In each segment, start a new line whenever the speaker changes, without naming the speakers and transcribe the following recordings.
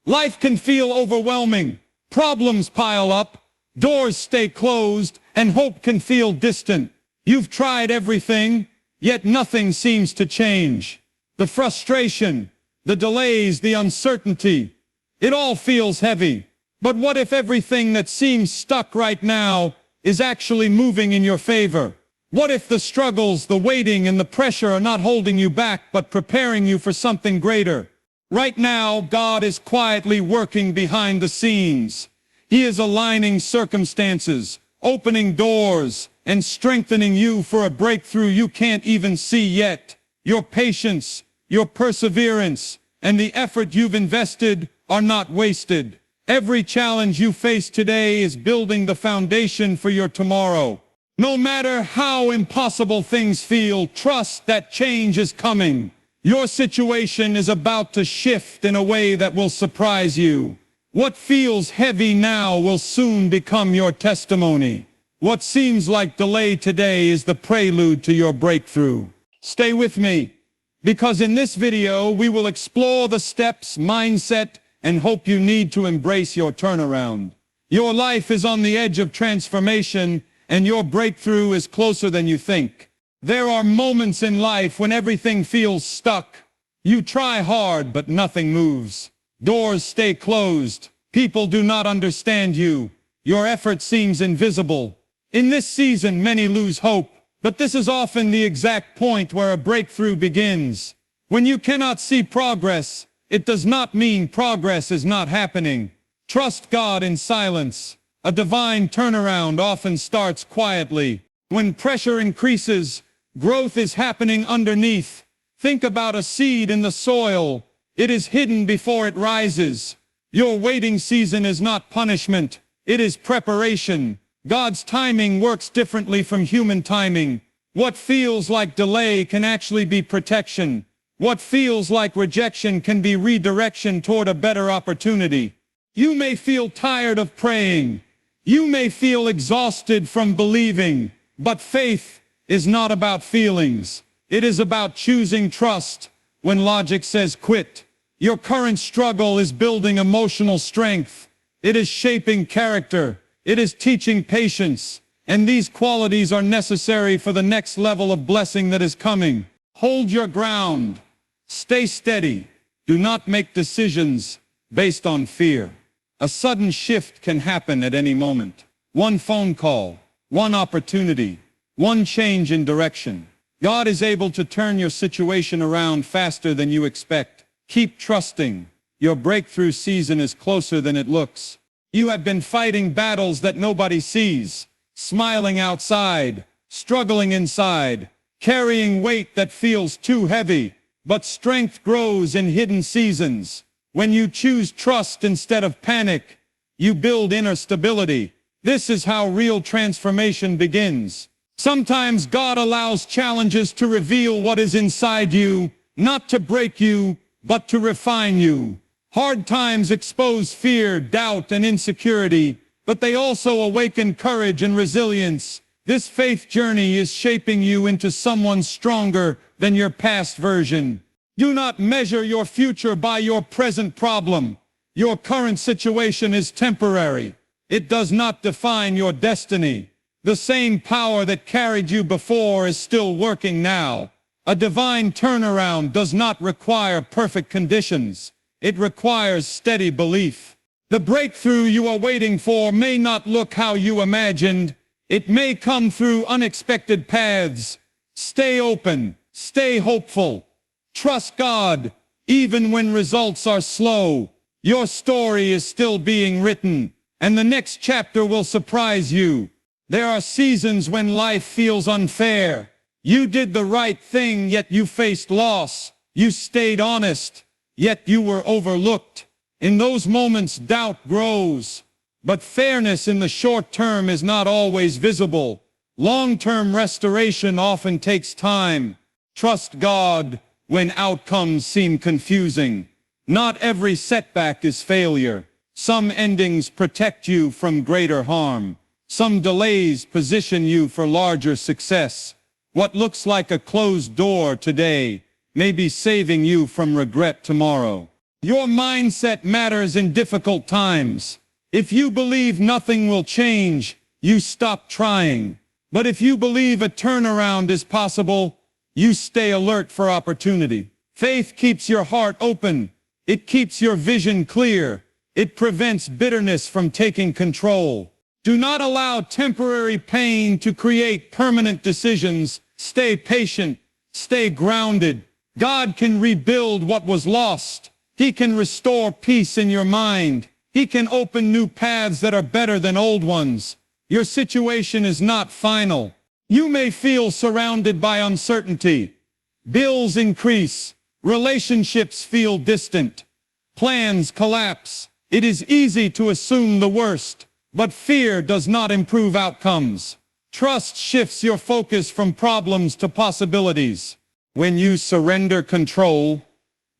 Life can feel overwhelming. Problems pile up, doors stay closed, and hope can feel distant. You've tried everything, yet nothing seems to change. The frustration, the delays, the uncertainty, it all feels heavy. But what if everything that seems stuck right now is actually moving in your favor? What if the struggles, the waiting, and the pressure are not holding you back but preparing you for something greater? Right now, God is quietly working behind the scenes. He is aligning circumstances, opening doors, and strengthening you for a breakthrough you can't even see yet. Your patience, your perseverance, and the effort you've invested are not wasted. Every challenge you face today is building the foundation for your tomorrow. No matter how impossible things feel, trust that change is coming. Your situation is about to shift in a way that will surprise you. What feels heavy now will soon become your testimony. What seems like delay today is the prelude to your breakthrough. Stay with me, because in this video we will explore the steps, mindset, and hope you need to embrace your turnaround. Your life is on the edge of transformation, and your breakthrough is closer than you think. There are moments in life when everything feels stuck. You try hard, but nothing moves. Doors stay closed. People do not understand you. Your effort seems invisible. In this season, many lose hope, but this is often the exact point where a breakthrough begins. When you cannot see progress, it does not mean progress is not happening. Trust God in silence. A divine turnaround often starts quietly. When pressure increases, growth is happening underneath. Think about a seed in the soil. It is hidden before it rises. Your waiting season is not punishment. It is preparation. God's timing works differently from human timing. What feels like delay can actually be protection. What feels like rejection can be redirection toward a better opportunity. You may feel tired of praying. You may feel exhausted from believing. But faith is not about feelings. It is about choosing trust when logic says quit. Your current struggle is building emotional strength. It is shaping character. It is teaching patience. And these qualities are necessary for the next level of blessing that is coming. Hold your ground. Stay steady. Do not make decisions based on fear. A sudden shift can happen at any moment. One phone call, one opportunity, one change in direction. God is able to turn your situation around faster than you expect. Keep trusting. Your breakthrough season is closer than it looks. You have been fighting battles that nobody sees, smiling outside, struggling inside, carrying weight that feels too heavy. But strength grows in hidden seasons. When you choose trust instead of panic, you build inner stability. This is how real transformation begins. Sometimes God allows challenges to reveal what is inside you, not to break you, but to refine you. Hard times expose fear, doubt, and insecurity, but they also awaken courage and resilience. This faith journey is shaping you into someone stronger than your past version. Do not measure your future by your present problem. Your current situation is temporary. It does not define your destiny. The same power that carried you before is still working now. A divine turnaround does not require perfect conditions. It requires steady belief. The breakthrough you are waiting for may not look how you imagined. It may come through unexpected paths. Stay open. Stay hopeful. Trust God, even when results are slow. Your story is still being written, and the next chapter will surprise you. There are seasons when life feels unfair. You did the right thing, yet you faced loss. You stayed honest, yet you were overlooked. In those moments, doubt grows. But fairness in the short term is not always visible. Long-term restoration often takes time. Trust God when outcomes seem confusing. Not every setback is failure. Some endings protect you from greater harm. Some delays position you for larger success. What looks like a closed door today may be saving you from regret tomorrow. Your mindset matters in difficult times. If you believe nothing will change, you stop trying. But if you believe a turnaround is possible, you stay alert for opportunity. Faith keeps your heart open. It keeps your vision clear. It prevents bitterness from taking control. Do not allow temporary pain to create permanent decisions. Stay patient. Stay grounded. God can rebuild what was lost. He can restore peace in your mind. He can open new paths that are better than old ones. Your situation is not final. You may feel surrounded by uncertainty. Bills increase. Relationships feel distant. Plans collapse. It is easy to assume the worst, but fear does not improve outcomes. Trust shifts your focus from problems to possibilities. When you surrender control,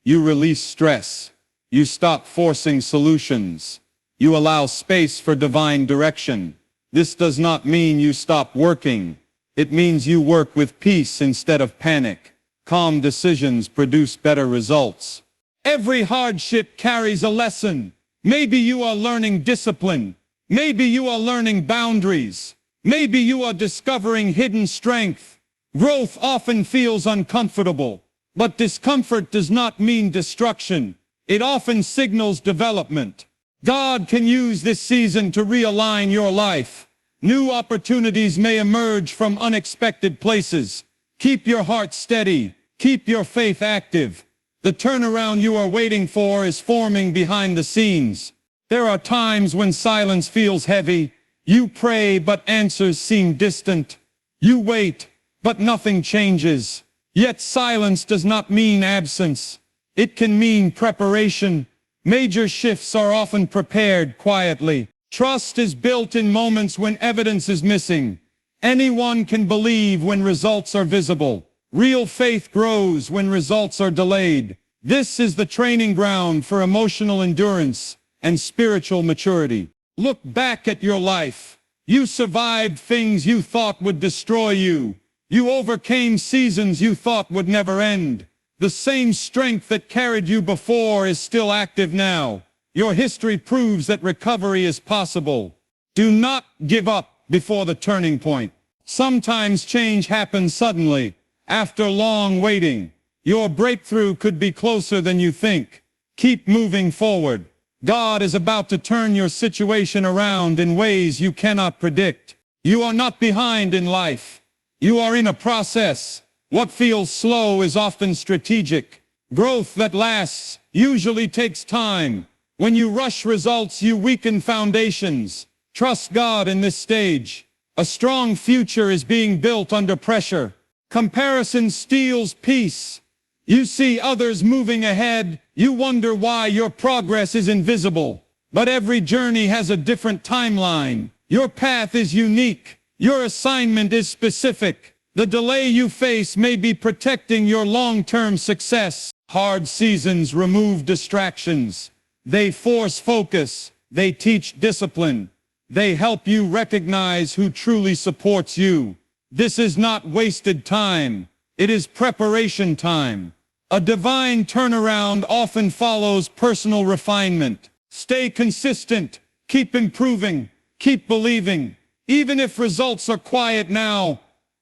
you release stress. You stop forcing solutions. You allow space for divine direction. This does not mean you stop working. It means you work with peace instead of panic. Calm decisions produce better results. Every hardship carries a lesson. Maybe you are learning discipline. Maybe you are learning boundaries. Maybe you are discovering hidden strength. Growth often feels uncomfortable, but discomfort does not mean destruction. It often signals development. God can use this season to realign your life. New opportunities may emerge from unexpected places. Keep your heart steady. Keep your faith active. The turnaround you are waiting for is forming behind the scenes. There are times when silence feels heavy. You pray, but answers seem distant. You wait, but nothing changes. Yet silence does not mean absence. It can mean preparation. Major shifts are often prepared quietly. Trust is built in moments when evidence is missing. Anyone can believe when results are visible. Real faith grows when results are delayed. This is the training ground for emotional endurance and spiritual maturity. Look back at your life. You survived things you thought would destroy you. You overcame seasons you thought would never end. The same strength that carried you before is still active now. Your history proves that recovery is possible. Do not give up before the turning point. Sometimes change happens suddenly, after long waiting. Your breakthrough could be closer than you think. Keep moving forward. God is about to turn your situation around in ways you cannot predict. You are not behind in life. You are in a process. What feels slow is often strategic. Growth that lasts usually takes time. When you rush results, you weaken foundations. Trust God in this stage. A strong future is being built under pressure. Comparison steals peace. You see others moving ahead. You wonder why your progress is invisible. But every journey has a different timeline. Your path is unique. Your assignment is specific. The delay you face may be protecting your long-term success. Hard seasons remove distractions. They force focus. They teach discipline. They help you recognize who truly supports you. This is not wasted time. It is preparation time. A divine turnaround often follows personal refinement. Stay consistent. Keep improving. Keep believing. Even if results are quiet now,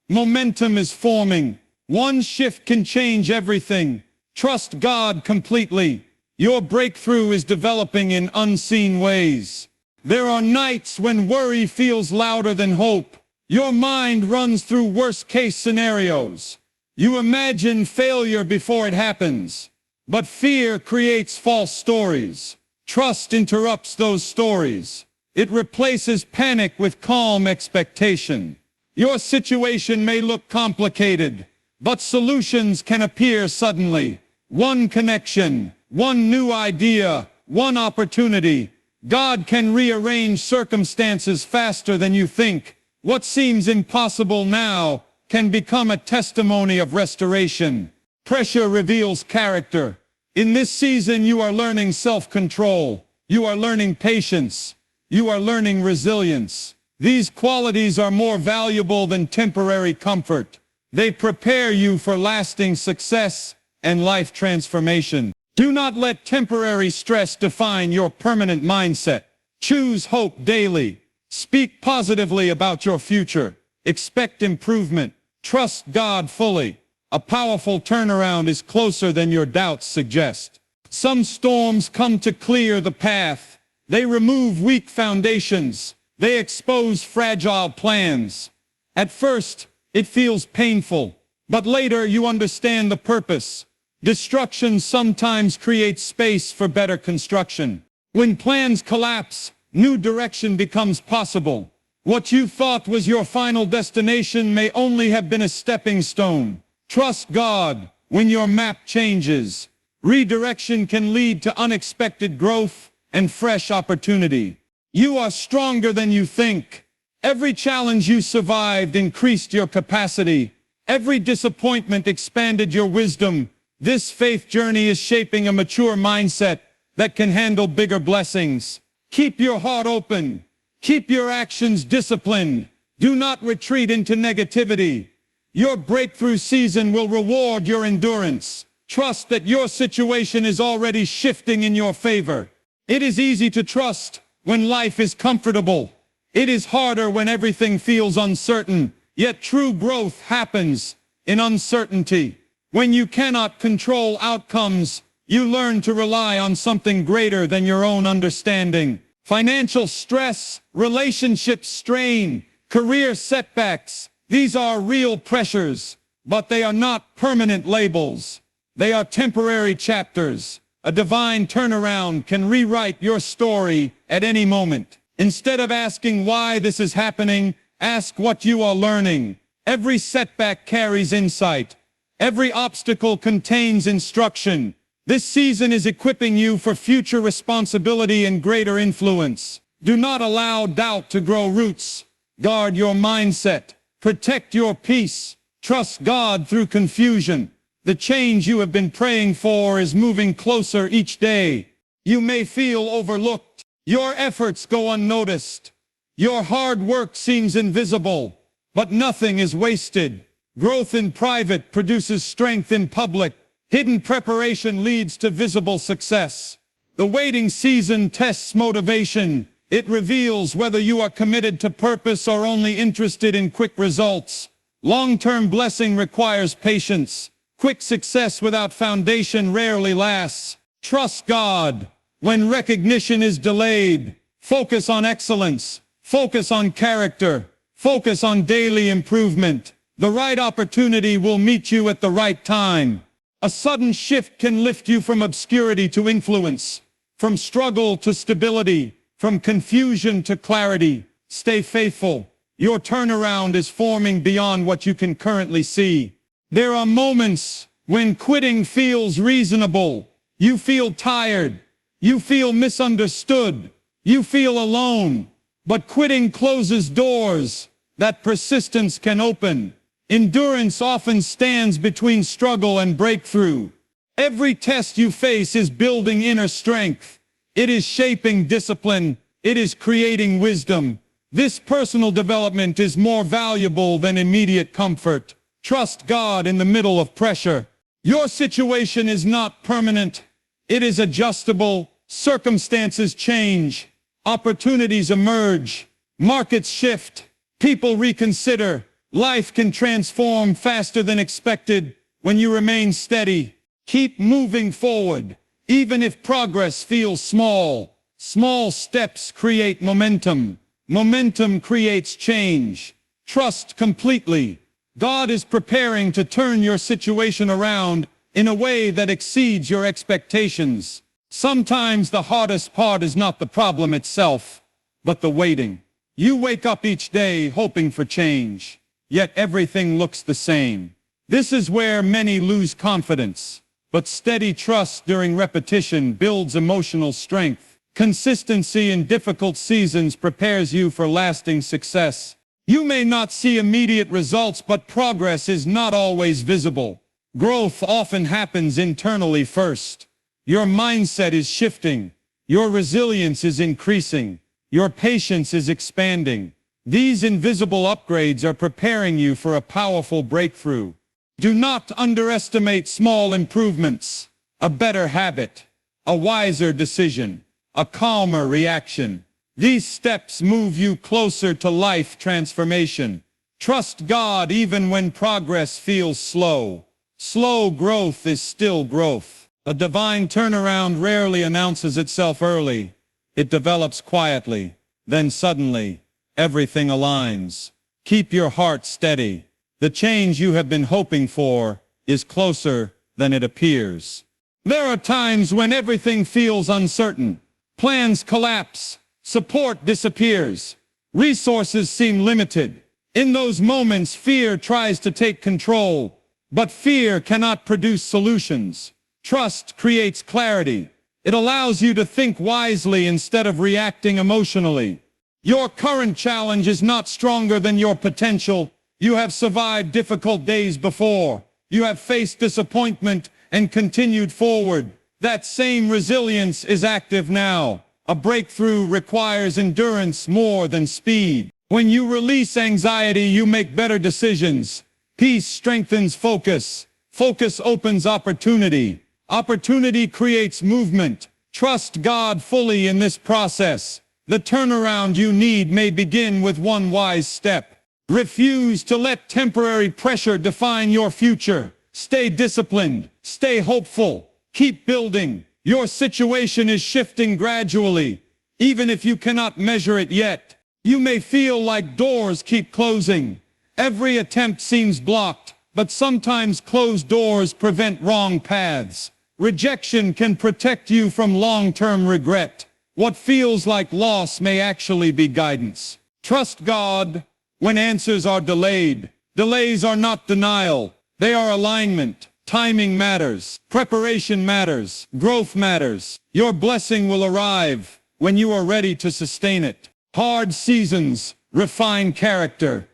momentum is forming. One shift can change everything. Trust God completely. Your breakthrough is developing in unseen ways. There are nights when worry feels louder than hope. Your mind runs through worst-case scenarios. You imagine failure before it happens. But fear creates false stories. Trust interrupts those stories. It replaces panic with calm expectation. Your situation may look complicated, but solutions can appear suddenly. One connection, one new idea, one opportunity. God can rearrange circumstances faster than you think. What seems impossible now can become a testimony of restoration. Pressure reveals character. In this season, you are learning self-control. You are learning patience. You are learning resilience. These qualities are more valuable than temporary comfort. They prepare you for lasting success and life transformation. Do not let temporary stress define your permanent mindset. Choose hope daily. Speak positively about your future. Expect improvement. Trust God fully. A powerful turnaround is closer than your doubts suggest. Some storms come to clear the path. They remove weak foundations. They expose fragile plans. At first, it feels painful, but later you understand the purpose. Destruction sometimes creates space for better construction. When plans collapse, new direction becomes possible. What you thought was your final destination may only have been a stepping stone. Trust God when your map changes. Redirection can lead to unexpected growth and fresh opportunity. You are stronger than you think. Every challenge you survived increased your capacity. Every disappointment expanded your wisdom. This faith journey is shaping a mature mindset that can handle bigger blessings. Keep your heart open. Keep your actions disciplined. Do not retreat into negativity. Your breakthrough season will reward your endurance. Trust that your situation is already shifting in your favor. It is easy to trust when life is comfortable. It is harder when everything feels uncertain. Yet true growth happens in uncertainty. When you cannot control outcomes, you learn to rely on something greater than your own understanding. Financial stress, relationship strain, career setbacks, these are real pressures, but they are not permanent labels. They are temporary chapters. A divine turnaround can rewrite your story at any moment. Instead of asking why this is happening, ask what you are learning. Every setback carries insight. Every obstacle contains instruction. This season is equipping you for future responsibility and greater influence. Do not allow doubt to grow roots. Guard your mindset. Protect your peace. Trust God through confusion. The change you have been praying for is moving closer each day. You may feel overlooked. Your efforts go unnoticed. Your hard work seems invisible, but nothing is wasted. Growth in private produces strength in public. Hidden preparation leads to visible success. The waiting season tests motivation. It reveals whether you are committed to purpose or only interested in quick results. Long-term blessing requires patience. Quick success without foundation rarely lasts. Trust God when recognition is delayed. Focus on excellence. Focus on character. Focus on daily improvement. The right opportunity will meet you at the right time. A sudden shift can lift you from obscurity to influence, from struggle to stability, from confusion to clarity. Stay faithful. Your turnaround is forming beyond what you can currently see. There are moments when quitting feels reasonable. You feel tired. You feel misunderstood. You feel alone. But quitting closes doors that persistence can open. Endurance often stands between struggle and breakthrough. Every test you face is building inner strength. It is shaping discipline. It is creating wisdom. This personal development is more valuable than immediate comfort. Trust God in the middle of pressure. Your situation is not permanent. It is adjustable. Circumstances change. Opportunities emerge. Markets shift. People reconsider. Life can transform faster than expected when you remain steady. Keep moving forward, even if progress feels small. Small steps create momentum. Momentum creates change. Trust completely. God is preparing to turn your situation around in a way that exceeds your expectations. Sometimes the hardest part is not the problem itself, but the waiting. You wake up each day hoping for change. Yet everything looks the same. This is where many lose confidence. But steady trust during repetition builds emotional strength. Consistency in difficult seasons prepares you for lasting success. You may not see immediate results, but progress is not always visible. Growth often happens internally first. Your mindset is shifting. Your resilience is increasing. Your patience is expanding. These invisible upgrades are preparing you for a powerful breakthrough. Do not underestimate small improvements. a better habit, a wiser decision, a calmer reaction. These steps move you closer to life transformation. Trust God even when progress feels slow. Slow growth is still growth. A divine turnaround rarely announces itself early. It develops quietly. Then suddenly, everything aligns. Keep your heart steady. The change you have been hoping for is closer than it appears. There are times when everything feels uncertain. Plans collapse. Support disappears. Resources seem limited. In those moments, fear tries to take control. But fear cannot produce solutions. Trust creates clarity. It allows you to think wisely instead of reacting emotionally. Your current challenge is not stronger than your potential. You have survived difficult days before. You have faced disappointment and continued forward. That same resilience is active now. A breakthrough requires endurance more than speed. When you release anxiety, you make better decisions. Peace strengthens focus. Focus opens opportunity. Opportunity creates movement. Trust God fully in this process. The turnaround you need may begin with one wise step. Refuse to let temporary pressure define your future. Stay disciplined. Stay hopeful. Keep building. Your situation is shifting gradually, even if you cannot measure it yet. You may feel like doors keep closing. Every attempt seems blocked, but sometimes closed doors prevent wrong paths. Rejection can protect you from long-term regret. What feels like loss may actually be guidance. Trust God when answers are delayed. Delays are not denial. They are alignment. Timing matters. Preparation matters. Growth matters. Your blessing will arrive when you are ready to sustain it. Hard seasons refine character.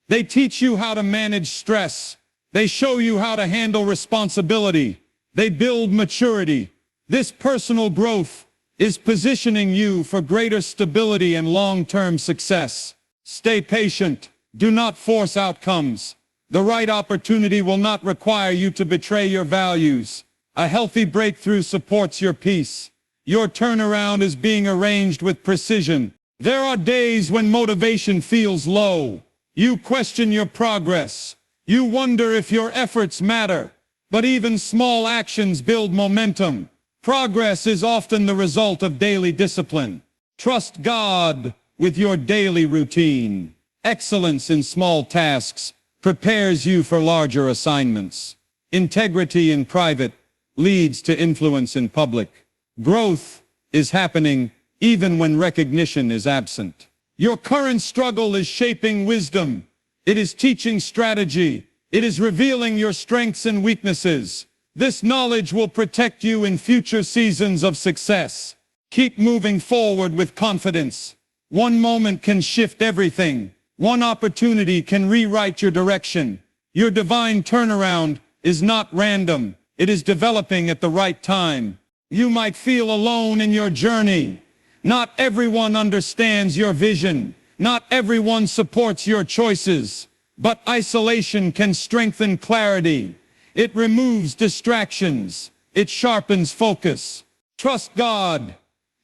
They teach you how to manage stress. They show you how to handle responsibility. They build maturity. This personal growth is positioning you for greater stability and long-term success. Stay patient. Do not force outcomes. The right opportunity will not require you to betray your values. A healthy breakthrough supports your peace. Your turnaround is being arranged with precision. There are days when motivation feels low. You question your progress. You wonder if your efforts matter. But even small actions build momentum. Progress is often the result of daily discipline. Trust God with your daily routine. Excellence in small tasks prepares you for larger assignments. Integrity in private leads to influence in public. Growth is happening even when recognition is absent. Your current struggle is shaping wisdom. It is teaching strategy. It is revealing your strengths and weaknesses. This knowledge will protect you in future seasons of success. Keep moving forward with confidence. One moment can shift everything. One opportunity can rewrite your direction. Your divine turnaround is not random. It is developing at the right time. You might feel alone in your journey. Not everyone understands your vision. Not everyone supports your choices. But isolation can strengthen clarity. It removes distractions. It sharpens focus. Trust God,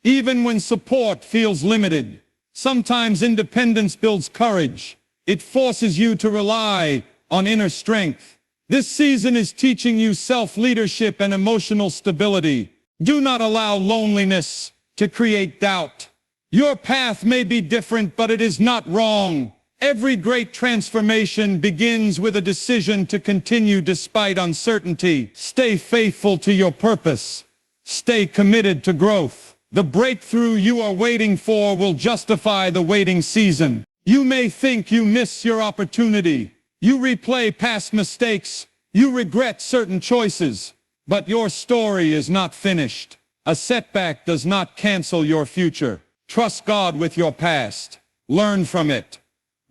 even when support feels limited. Sometimes independence builds courage. It forces you to rely on inner strength. This season is teaching you self-leadership and emotional stability. Do not allow loneliness to create doubt. Your path may be different, but it is not wrong. Every great transformation begins with a decision to continue despite uncertainty. Stay faithful to your purpose. Stay committed to growth. The breakthrough you are waiting for will justify the waiting season. You may think you miss your opportunity. You replay past mistakes. You regret certain choices. But your story is not finished. A setback does not cancel your future. Trust God with your past. Learn from it.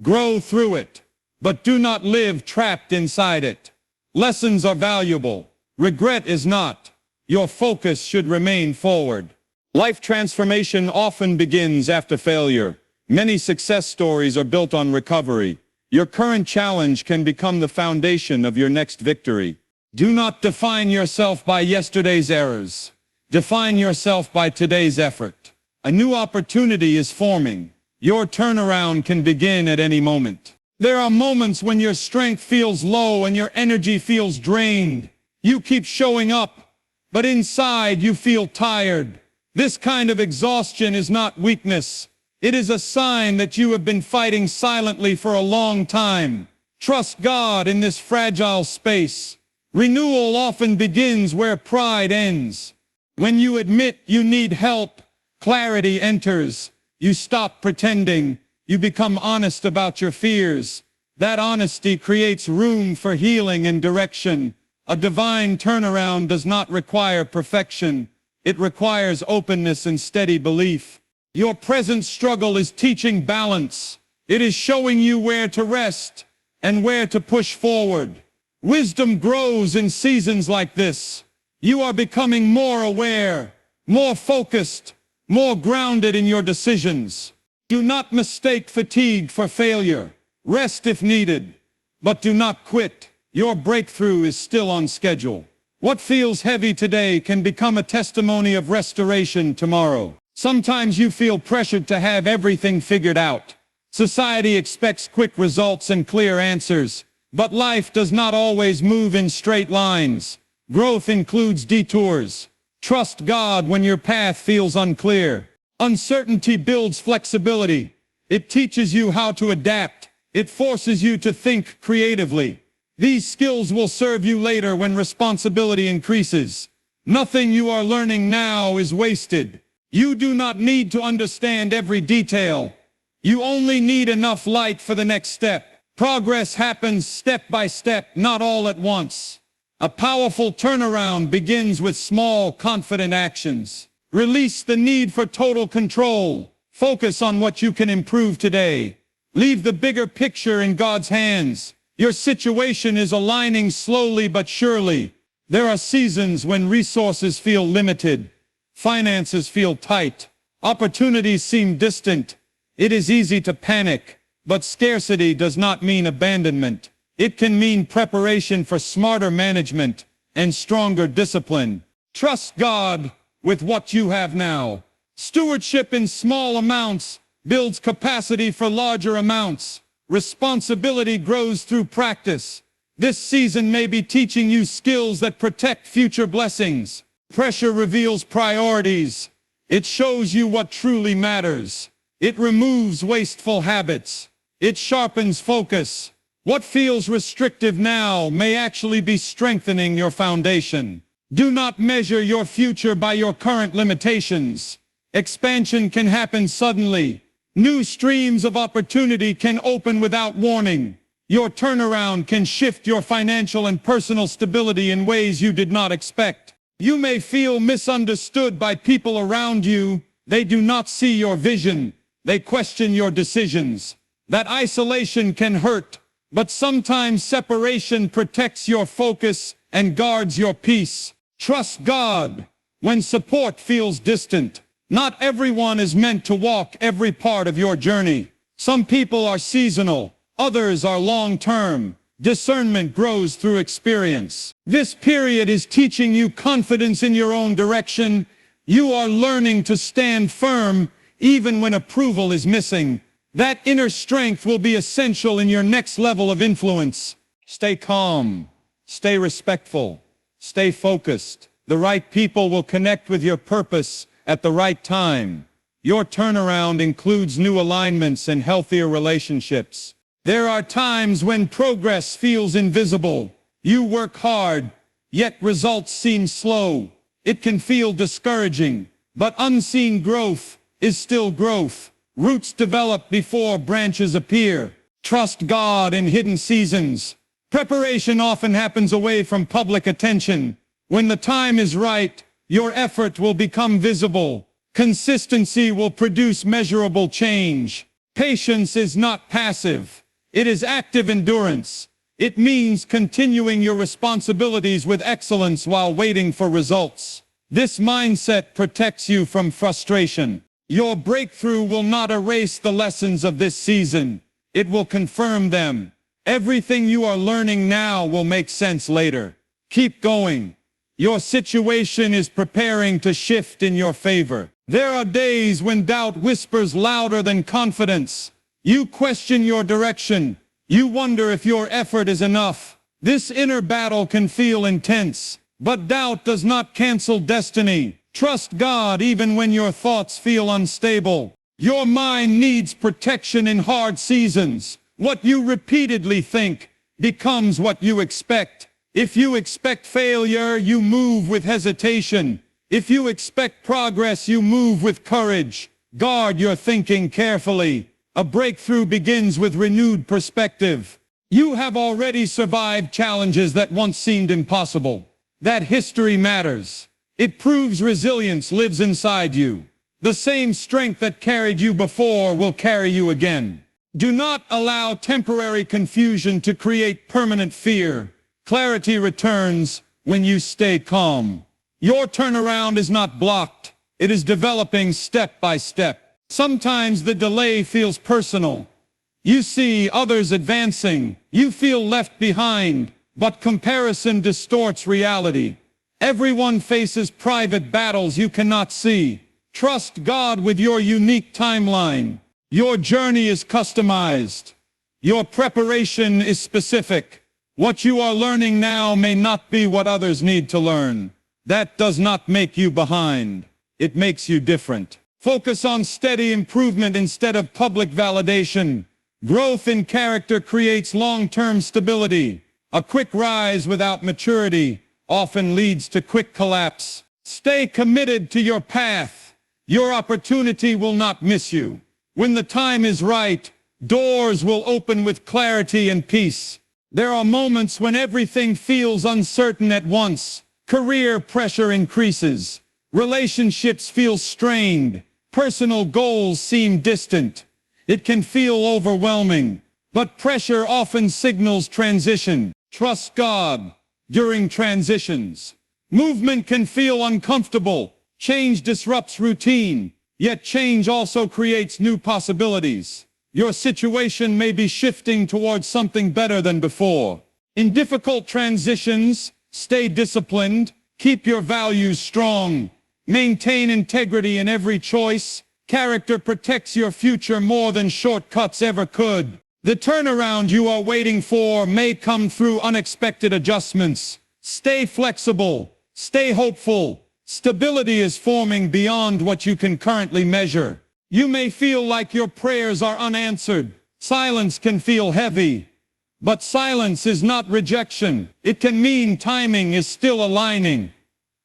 Grow through it. But do not live trapped inside it. Lessons are valuable. Regret is not. Your focus should remain forward. Life transformation often begins after failure. Many success stories are built on recovery. Your current challenge can become the foundation of your next victory. Do not define yourself by yesterday's errors. Define yourself by today's effort. A new opportunity is forming. Your turnaround can begin at any moment. There are moments when your strength feels low and your energy feels drained. You keep showing up, but inside you feel tired. This kind of exhaustion is not weakness. It is a sign that you have been fighting silently for a long time. Trust God in this fragile space. Renewal often begins where pride ends. When you admit you need help, clarity enters. You stop pretending. You become honest about your fears. That honesty creates room for healing and direction. A divine turnaround does not require perfection. It requires openness and steady belief. Your present struggle is teaching balance. It is showing you where to rest and where to push forward. Wisdom grows in seasons like this. You are becoming more aware, more focused, more grounded in your decisions. Do not mistake fatigue for failure. Rest if needed, but do not quit. Your breakthrough is still on schedule. What feels heavy today can become a testimony of restoration tomorrow. Sometimes you feel pressured to have everything figured out. Society expects quick results and clear answers, but life does not always move in straight lines. Growth includes detours. Trust God when your path feels unclear. Uncertainty builds flexibility. It teaches you how to adapt. It forces you to think creatively. These skills will serve you later when responsibility increases. Nothing you are learning now is wasted. You do not need to understand every detail. You only need enough light for the next step. Progress happens step by step, not all at once. A powerful turnaround begins with small, confident actions. Release the need for total control. Focus on what you can improve today. Leave the bigger picture in God's hands. Your situation is aligning slowly but surely. There are seasons when resources feel limited. Finances feel tight. Opportunities seem distant. It is easy to panic, but scarcity does not mean abandonment. It can mean preparation for smarter management and stronger discipline. Trust God with what you have now. Stewardship in small amounts builds capacity for larger amounts. Responsibility grows through practice. This season may be teaching you skills that protect future blessings. Pressure reveals priorities. It shows you what truly matters. It removes wasteful habits. It sharpens focus. What feels restrictive now may actually be strengthening your foundation. Do not measure your future by your current limitations. Expansion can happen suddenly. New streams of opportunity can open without warning. Your turnaround can shift your financial and personal stability in ways you did not expect. You may feel misunderstood by people around you. They do not see your vision. They question your decisions. That isolation can hurt, but sometimes separation protects your focus and guards your peace. Trust God when support feels distant. Not everyone is meant to walk every part of your journey. Some people are seasonal, others are long-term. Discernment grows through experience. This period is teaching you confidence in your own direction. You are learning to stand firm even when approval is missing. That inner strength will be essential in your next level of influence. Stay calm. Stay respectful. Stay focused. The right people will connect with your purpose at the right time. Your turnaround includes new alignments and healthier relationships. There are times when progress feels invisible. You work hard, yet results seem slow. It can feel discouraging, but unseen growth is still growth. Roots develop before branches appear. Trust God in hidden seasons. Preparation often happens away from public attention. When the time is right, your effort will become visible. Consistency will produce measurable change. Patience is not passive. It is active endurance. It means continuing your responsibilities with excellence while waiting for results. This mindset protects you from frustration. Your breakthrough will not erase the lessons of this season. It will confirm them. Everything you are learning now will make sense later. Keep going. Your situation is preparing to shift in your favor. There are days when doubt whispers louder than confidence. You question your direction. You wonder if your effort is enough. This inner battle can feel intense, but doubt does not cancel destiny. Trust God even when your thoughts feel unstable. Your mind needs protection in hard seasons. What you repeatedly think becomes what you expect. If you expect failure, you move with hesitation. If you expect progress, you move with courage. Guard your thinking carefully. A breakthrough begins with renewed perspective. You have already survived challenges that once seemed impossible. That history matters. It proves resilience lives inside you. The same strength that carried you before will carry you again. Do not allow temporary confusion to create permanent fear. Clarity returns when you stay calm. Your turnaround is not blocked. It is developing step by step. Sometimes the delay feels personal. You see others advancing. You feel left behind, but comparison distorts reality. Everyone faces private battles you cannot see. Trust God with your unique timeline. Your journey is customized. Your preparation is specific. What you are learning now may not be what others need to learn. That does not make you behind. It makes you different. Focus on steady improvement instead of public validation. Growth in character creates long-term stability. A quick rise without maturity often leads to quick collapse. Stay committed to your path. Your opportunity will not miss you. When the time is right, doors will open with clarity and peace. There are moments when everything feels uncertain at once. Career pressure increases. Relationships feel strained. Personal goals seem distant. It can feel overwhelming, but pressure often signals transition. Trust God during transitions. Movement can feel uncomfortable. Change disrupts routine, yet change also creates new possibilities. Your situation may be shifting towards something better than before. In difficult transitions, stay disciplined. Keep your values strong. Maintain integrity in every choice. Character protects your future more than shortcuts ever could. The turnaround you are waiting for may come through unexpected adjustments. Stay flexible. Stay hopeful. Stability is forming beyond what you can currently measure. You may feel like your prayers are unanswered. Silence can feel heavy. But silence is not rejection. It can mean timing is still aligning.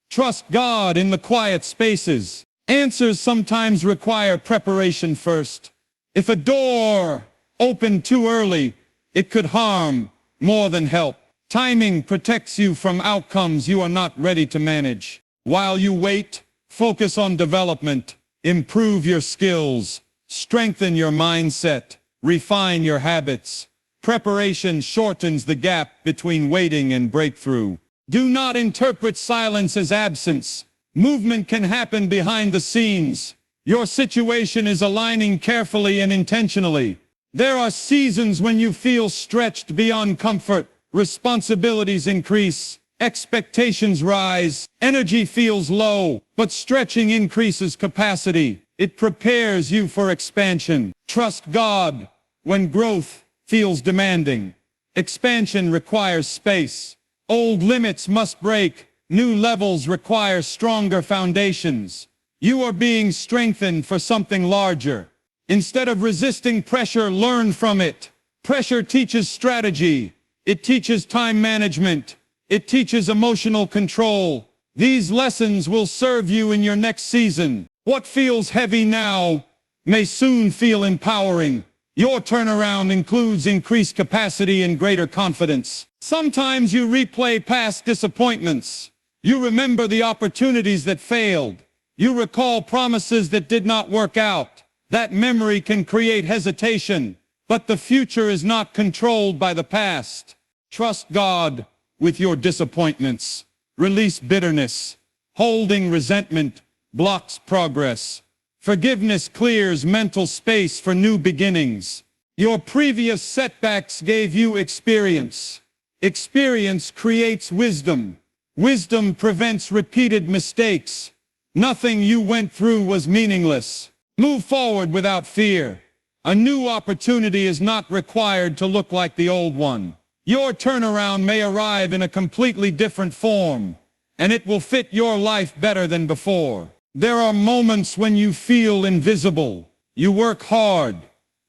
Trust God in the quiet spaces. Answers sometimes require preparation first. If a door opened too early, it could harm more than help. Timing protects you from outcomes you are not ready to manage. While you wait, focus on development. Improve your skills. Strengthen your mindset. Refine your habits. Preparation shortens the gap between waiting and breakthrough. Do not interpret silence as absence. Movement can happen behind the scenes. Your situation is aligning carefully and intentionally. There are seasons when you feel stretched beyond comfort. Responsibilities increase. Expectations rise. Energy feels low, but stretching increases capacity. It prepares you for expansion. Trust God when growth feels demanding. Expansion requires space. Old limits must break. New levels require stronger foundations. You are being strengthened for something larger. Instead of resisting pressure, learn from it. Pressure teaches strategy. It teaches time management. It teaches emotional control. These lessons will serve you in your next season. What feels heavy now may soon feel empowering. Your turnaround includes increased capacity and greater confidence. Sometimes you replay past disappointments. You remember the opportunities that failed. You recall promises that did not work out. That memory can create hesitation, but the future is not controlled by the past. Trust God with your disappointments. Release bitterness. Holding resentment blocks progress. Forgiveness clears mental space for new beginnings. Your previous setbacks gave you experience. Experience creates wisdom. Wisdom prevents repeated mistakes. Nothing you went through was meaningless. Move forward without fear. A new opportunity is not required to look like the old one. Your turnaround may arrive in a completely different form, and it will fit your life better than before. There are moments when you feel invisible. You work hard.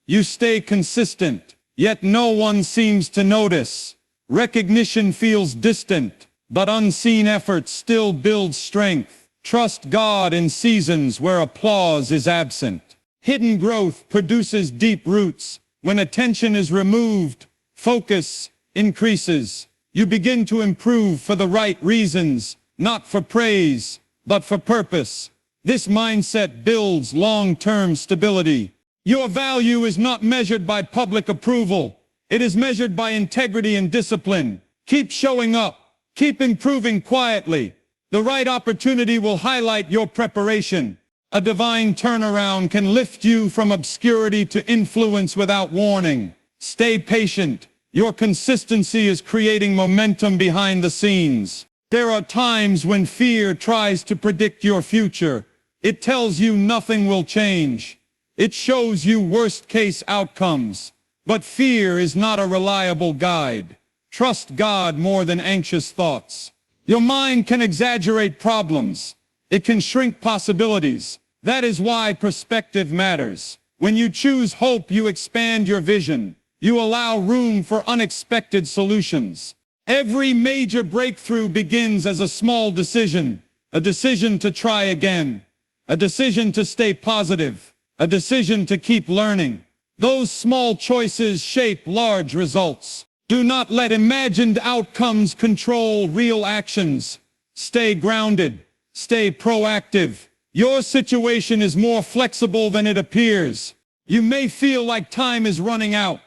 You stay consistent, yet no one seems to notice. Recognition feels distant, but unseen effort still builds strength. Trust God in seasons where applause is absent. Hidden growth produces deep roots. When attention is removed, focus increases. You begin to improve for the right reasons, not for praise, but for purpose. This mindset builds long-term stability. Your value is not measured by public approval. It is measured by integrity and discipline. Keep showing up. Keep improving quietly. The right opportunity will highlight your preparation. A divine turnaround can lift you from obscurity to influence without warning. Stay patient. Your consistency is creating momentum behind the scenes. There are times when fear tries to predict your future. It tells you nothing will change. It shows you worst-case outcomes. But fear is not a reliable guide. Trust God more than anxious thoughts. Your mind can exaggerate problems. It can shrink possibilities. That is why perspective matters. When you choose hope, you expand your vision. You allow room for unexpected solutions. Every major breakthrough begins as a small decision. A decision to try again. A decision to stay positive. A decision to keep learning. Those small choices shape large results. Do not let imagined outcomes control real actions. Stay grounded. Stay proactive. Your situation is more flexible than it appears. You may feel like time is running out.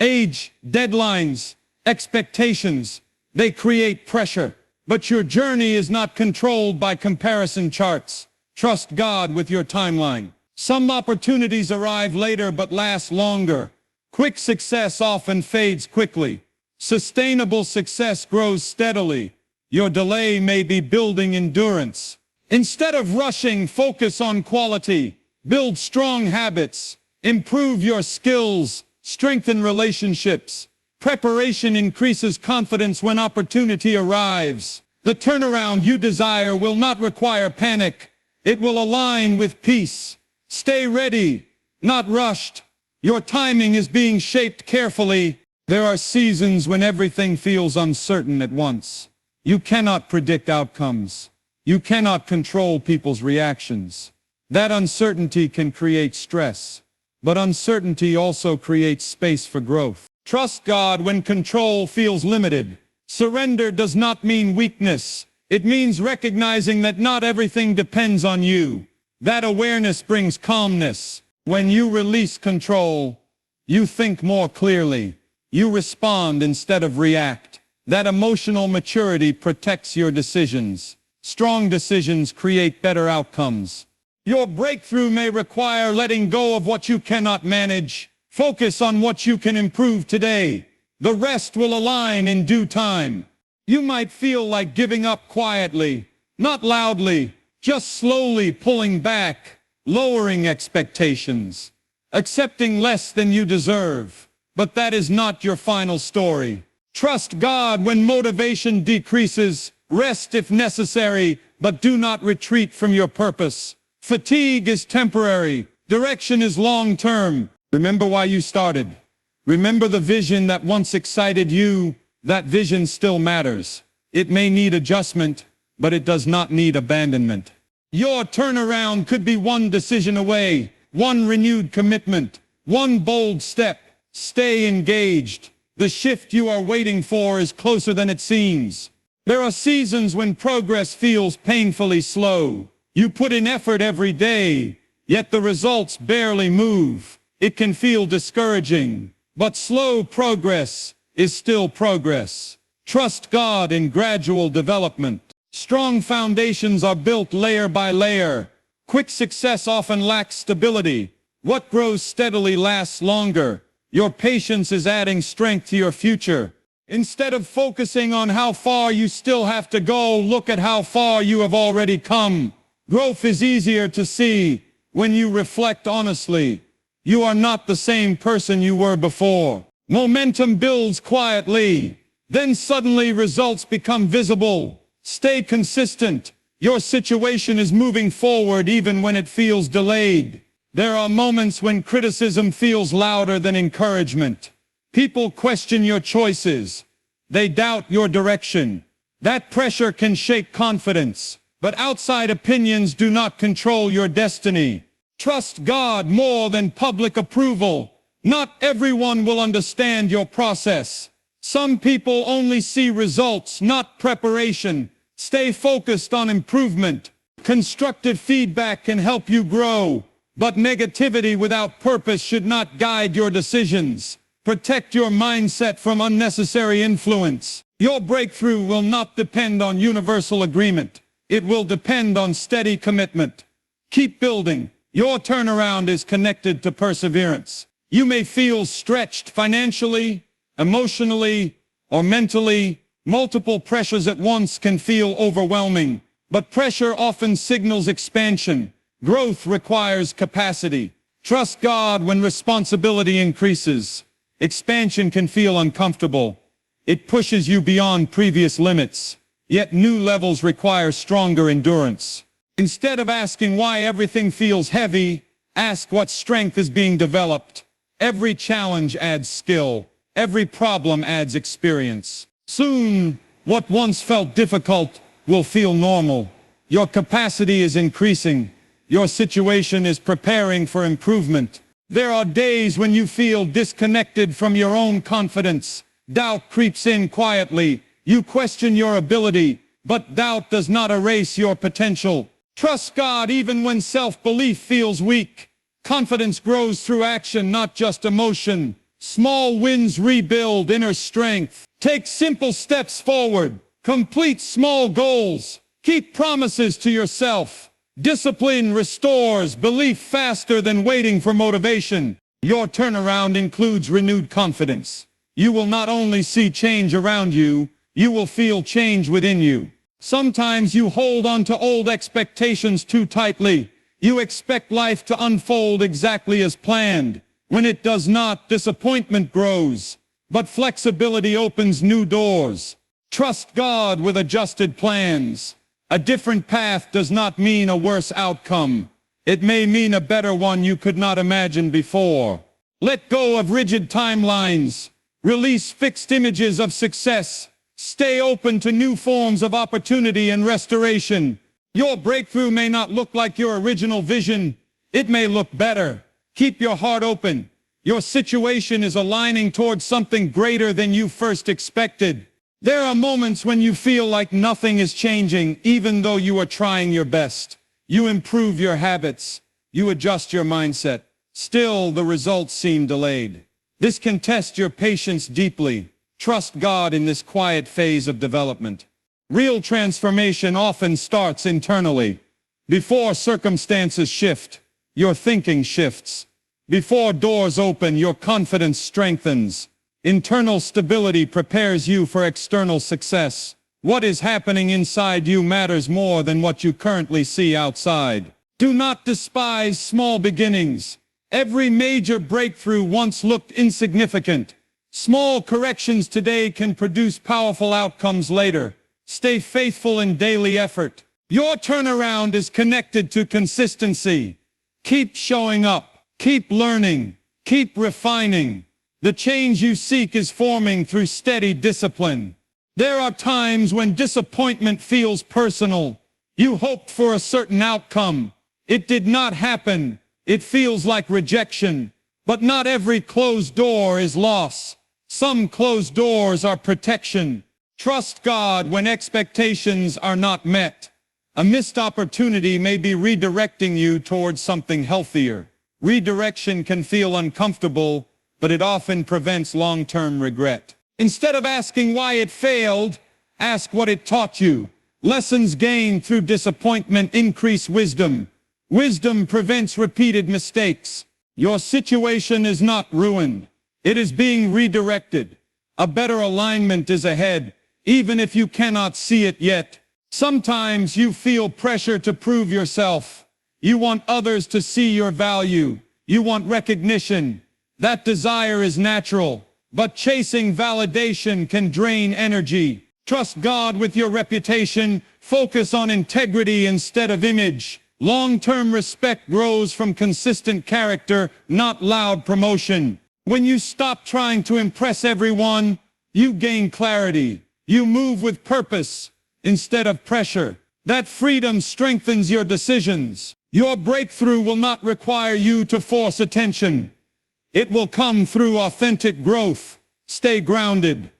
Age, deadlines, expectations, they create pressure. But your journey is not controlled by comparison charts. Trust God with your timeline. Some opportunities arrive later but last longer. Quick success often fades quickly. Sustainable success grows steadily. Your delay may be building endurance. Instead of rushing, focus on quality. Build strong habits. Improve your skills. Strengthen relationships. Preparation increases confidence when opportunity arrives. The turnaround you desire will not require panic. It will align with peace. Stay ready, not rushed. Your timing is being shaped carefully. There are seasons when everything feels uncertain at once. You cannot predict outcomes. You cannot control people's reactions. That uncertainty can create stress. But uncertainty also creates space for growth. Trust God when control feels limited. Surrender does not mean weakness. It means recognizing that not everything depends on you. That awareness brings calmness. When you release control, you think more clearly. You respond instead of react. That emotional maturity protects your decisions. Strong decisions create better outcomes. Your breakthrough may require letting go of what you cannot manage. Focus on what you can improve today. The rest will align in due time. You might feel like giving up quietly, not loudly, just slowly pulling back, lowering expectations, accepting less than you deserve. But that is not your final story. Trust God when motivation decreases. Rest if necessary, but do not retreat from your purpose. Fatigue is temporary. Direction is long-term. Remember why you started. Remember the vision that once excited you. That vision still matters. It may need adjustment, but it does not need abandonment. Your turnaround could be one decision away, one renewed commitment, one bold step. Stay engaged. The shift you are waiting for is closer than it seems. There are seasons when progress feels painfully slow. You put in effort every day, yet the results barely move. It can feel discouraging, but slow progress is still progress. Trust God in gradual development. Strong foundations are built layer by layer. Quick success often lacks stability. What grows steadily lasts longer. Your patience is adding strength to your future. Instead of focusing on how far you still have to go, look at how far you have already come. Growth is easier to see when you reflect honestly. You are not the same person you were before. Momentum builds quietly, then suddenly results become visible. Stay consistent. Your situation is moving forward even when it feels delayed. There are moments when criticism feels louder than encouragement. People question your choices. They doubt your direction. That pressure can shake confidence, but outside opinions do not control your destiny. Trust God more than public approval. Not everyone will understand your process. Some people only see results, not preparation. Stay focused on improvement. Constructive feedback can help you grow, but negativity without purpose should not guide your decisions. Protect your mindset from unnecessary influence. Your breakthrough will not depend on universal agreement. It will depend on steady commitment. Keep building. Your turnaround is connected to perseverance. You may feel stretched financially, emotionally, or mentally. Multiple pressures at once can feel overwhelming, but pressure often signals expansion. Growth requires capacity. Trust God when responsibility increases. Expansion can feel uncomfortable. It pushes you beyond previous limits, yet new levels require stronger endurance. Instead of asking why everything feels heavy, ask what strength is being developed. Every challenge adds skill. Every problem adds experience. Soon, what once felt difficult will feel normal. Your capacity is increasing. Your situation is preparing for improvement. There are days when you feel disconnected from your own confidence. Doubt creeps in quietly. You question your ability, but doubt does not erase your potential. Trust God even when self-belief feels weak. Confidence grows through action, not just emotion. Small wins rebuild inner strength. Take simple steps forward. Complete small goals. Keep promises to yourself. Discipline restores belief faster than waiting for motivation. Your turnaround includes renewed confidence. You will not only see change around you, you will feel change within you. Sometimes you hold on to old expectations too tightly. You expect life to unfold exactly as planned. When it does not, disappointment grows. But flexibility opens new doors. Trust God with adjusted plans. A different path does not mean a worse outcome. It may mean a better one you could not imagine before. Let go of rigid timelines. Release fixed images of success. Stay open to new forms of opportunity and restoration. Your breakthrough may not look like your original vision. It may look better. Keep your heart open. Your situation is aligning towards something greater than you first expected. There are moments when you feel like nothing is changing, even though you are trying your best. You improve your habits. You adjust your mindset. Still, the results seem delayed. This can test your patience deeply. Trust God in this quiet phase of development. Real transformation often starts internally. Before circumstances shift, your thinking shifts. Before doors open, your confidence strengthens. Internal stability prepares you for external success. What is happening inside you matters more than what you currently see outside. Do not despise small beginnings. Every major breakthrough once looked insignificant. Small corrections today can produce powerful outcomes later. Stay faithful in daily effort. Your turnaround is connected to consistency. Keep showing up. Keep learning. Keep refining. The change you seek is forming through steady discipline. There are times when disappointment feels personal. You hoped for a certain outcome. It did not happen. It feels like rejection. But not every closed door is loss. Some closed doors are protection. Trust God when expectations are not met. A missed opportunity may be redirecting you towards something healthier. Redirection can feel uncomfortable, but it often prevents long-term regret. Instead of asking why it failed, ask what it taught you. Lessons gained through disappointment increase wisdom. Wisdom prevents repeated mistakes. Your situation is not ruined. It is being redirected. A better alignment is ahead, even if you cannot see it yet. Sometimes you feel pressure to prove yourself. You want others to see your value. You want recognition. That desire is natural, but chasing validation can drain energy. Trust God with your reputation. Focus on integrity instead of image. Long-term respect grows from consistent character, not loud promotion. When you stop trying to impress everyone, you gain clarity. You move with purpose instead of pressure. That freedom strengthens your decisions. Your breakthrough will not require you to force attention. It will come through authentic growth. Stay grounded.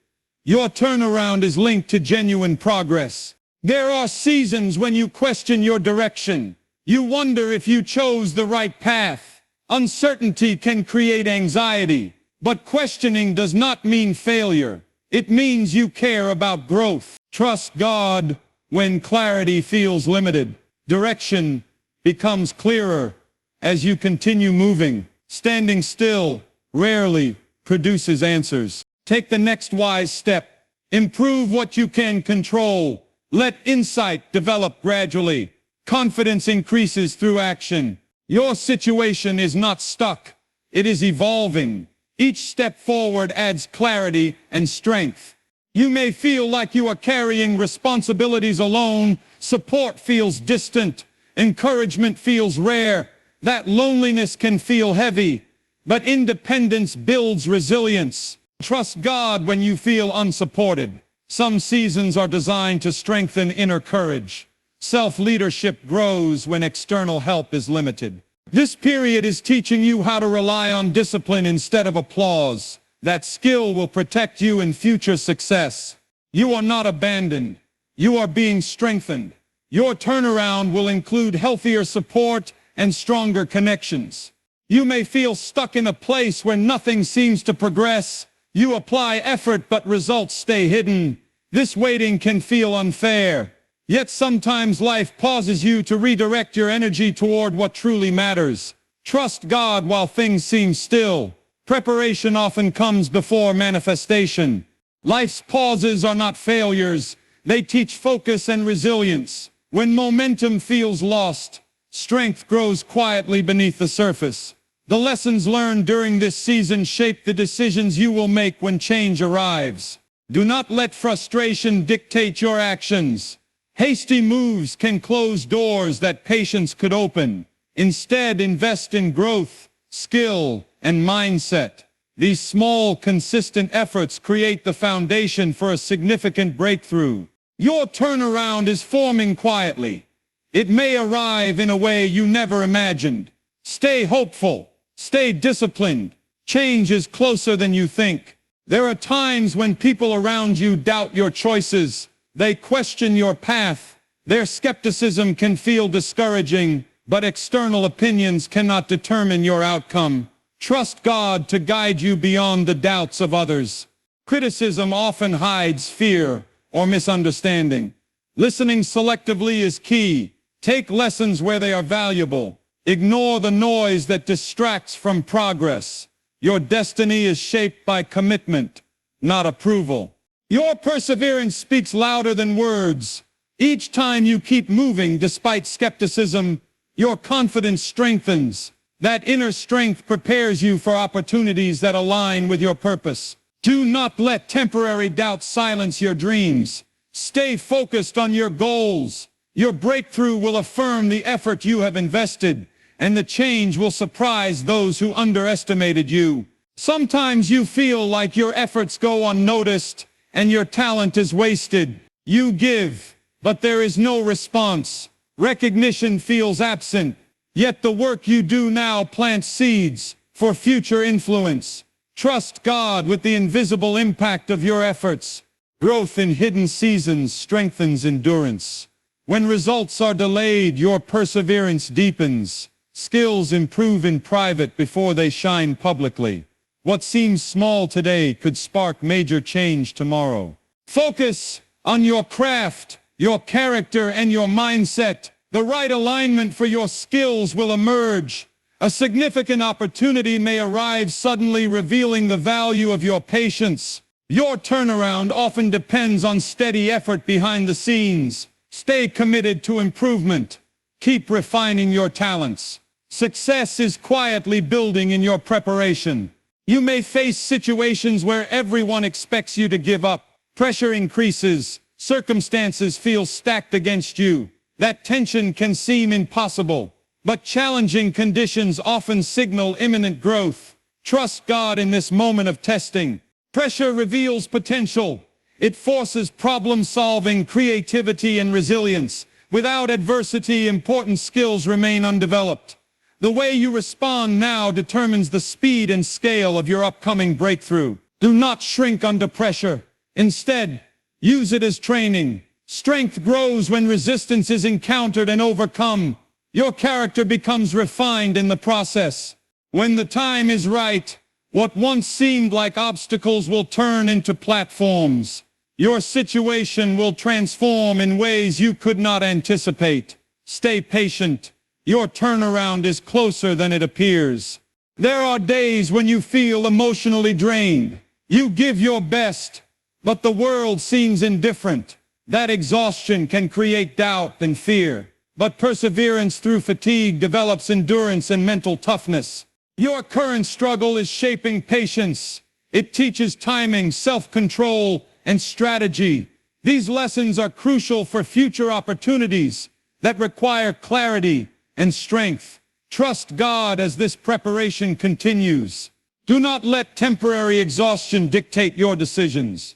Your turnaround is linked to genuine progress. There are seasons when you question your direction. You wonder if you chose the right path. Uncertainty can create anxiety, but questioning does not mean failure. It means you care about growth. Trust God when clarity feels limited. Direction becomes clearer as you continue moving. Standing still rarely produces answers. Take the next wise step. Improve what you can control. Let insight develop gradually. Confidence increases through action. Your situation is not stuck. It is evolving. Each step forward adds clarity and strength. You may feel like you are carrying responsibilities alone. Support feels distant. Encouragement feels rare. That loneliness can feel heavy, but independence builds resilience. Trust God when you feel unsupported. Some seasons are designed to strengthen inner courage. Self-leadership grows when external help is limited. This period is teaching you how to rely on discipline instead of applause. That skill will protect you in future success. You are not abandoned. You are being strengthened. Your turnaround will include healthier support and stronger connections. You may feel stuck in a place where nothing seems to progress. You apply effort, but results stay hidden. This waiting can feel unfair. Yet sometimes life pauses you to redirect your energy toward what truly matters. Trust God while things seem still. Preparation often comes before manifestation. Life's pauses are not failures. They teach focus and resilience. When momentum feels lost, strength grows quietly beneath the surface. The lessons learned during this season shape the decisions you will make when change arrives. Do not let frustration dictate your actions. Hasty moves can close doors that patience could open. Instead, invest in growth, skill, and mindset. These small, consistent efforts create the foundation for a significant breakthrough. Your turnaround is forming quietly. It may arrive in a way you never imagined. Stay hopeful. Stay disciplined. Change is closer than you think. There are times when people around you doubt your choices. They question your path. Their skepticism can feel discouraging, but external opinions cannot determine your outcome. Trust God to guide you beyond the doubts of others. Criticism often hides fear or misunderstanding. Listening selectively is key. Take lessons where they are valuable. Ignore the noise that distracts from progress. Your destiny is shaped by commitment, not approval. Your perseverance speaks louder than words. Each time you keep moving despite skepticism, your confidence strengthens. That inner strength prepares you for opportunities that align with your purpose. Do not let temporary doubts silence your dreams. Stay focused on your goals. Your breakthrough will affirm the effort you have invested, and the change will surprise those who underestimated you. Sometimes you feel like your efforts go unnoticed and your talent is wasted. You give, but there is no response. Recognition feels absent. Yet the work you do now plants seeds for future influence. Trust God with the invisible impact of your efforts. Growth in hidden seasons strengthens endurance. When results are delayed, your perseverance deepens. Skills improve in private before they shine publicly. What seems small today could spark major change tomorrow. Focus on your craft, your character, and your mindset. The right alignment for your skills will emerge. A significant opportunity may arrive suddenly, revealing the value of your patience. Your turnaround often depends on steady effort behind the scenes. Stay committed to improvement. Keep refining your talents. Success is quietly building in your preparation. You may face situations where everyone expects you to give up. Pressure increases. Circumstances feel stacked against you. That tension can seem impossible. But challenging conditions often signal imminent growth. Trust God in this moment of testing. Pressure reveals potential. It forces problem-solving, creativity, and resilience. Without adversity, important skills remain undeveloped. The way you respond now determines the speed and scale of your upcoming breakthrough. Do not shrink under pressure. Instead, use it as training. Strength grows when resistance is encountered and overcome. Your character becomes refined in the process. When the time is right, what once seemed like obstacles will turn into platforms. Your situation will transform in ways you could not anticipate. Stay patient. Your turnaround is closer than it appears. There are days when you feel emotionally drained. You give your best, but the world seems indifferent. That exhaustion can create doubt and fear. But perseverance through fatigue develops endurance and mental toughness. Your current struggle is shaping patience. It teaches timing, self-control, and strategy. These lessons are crucial for future opportunities that require clarity and strength. Trust God as this preparation continues. Do not let temporary exhaustion dictate your decisions.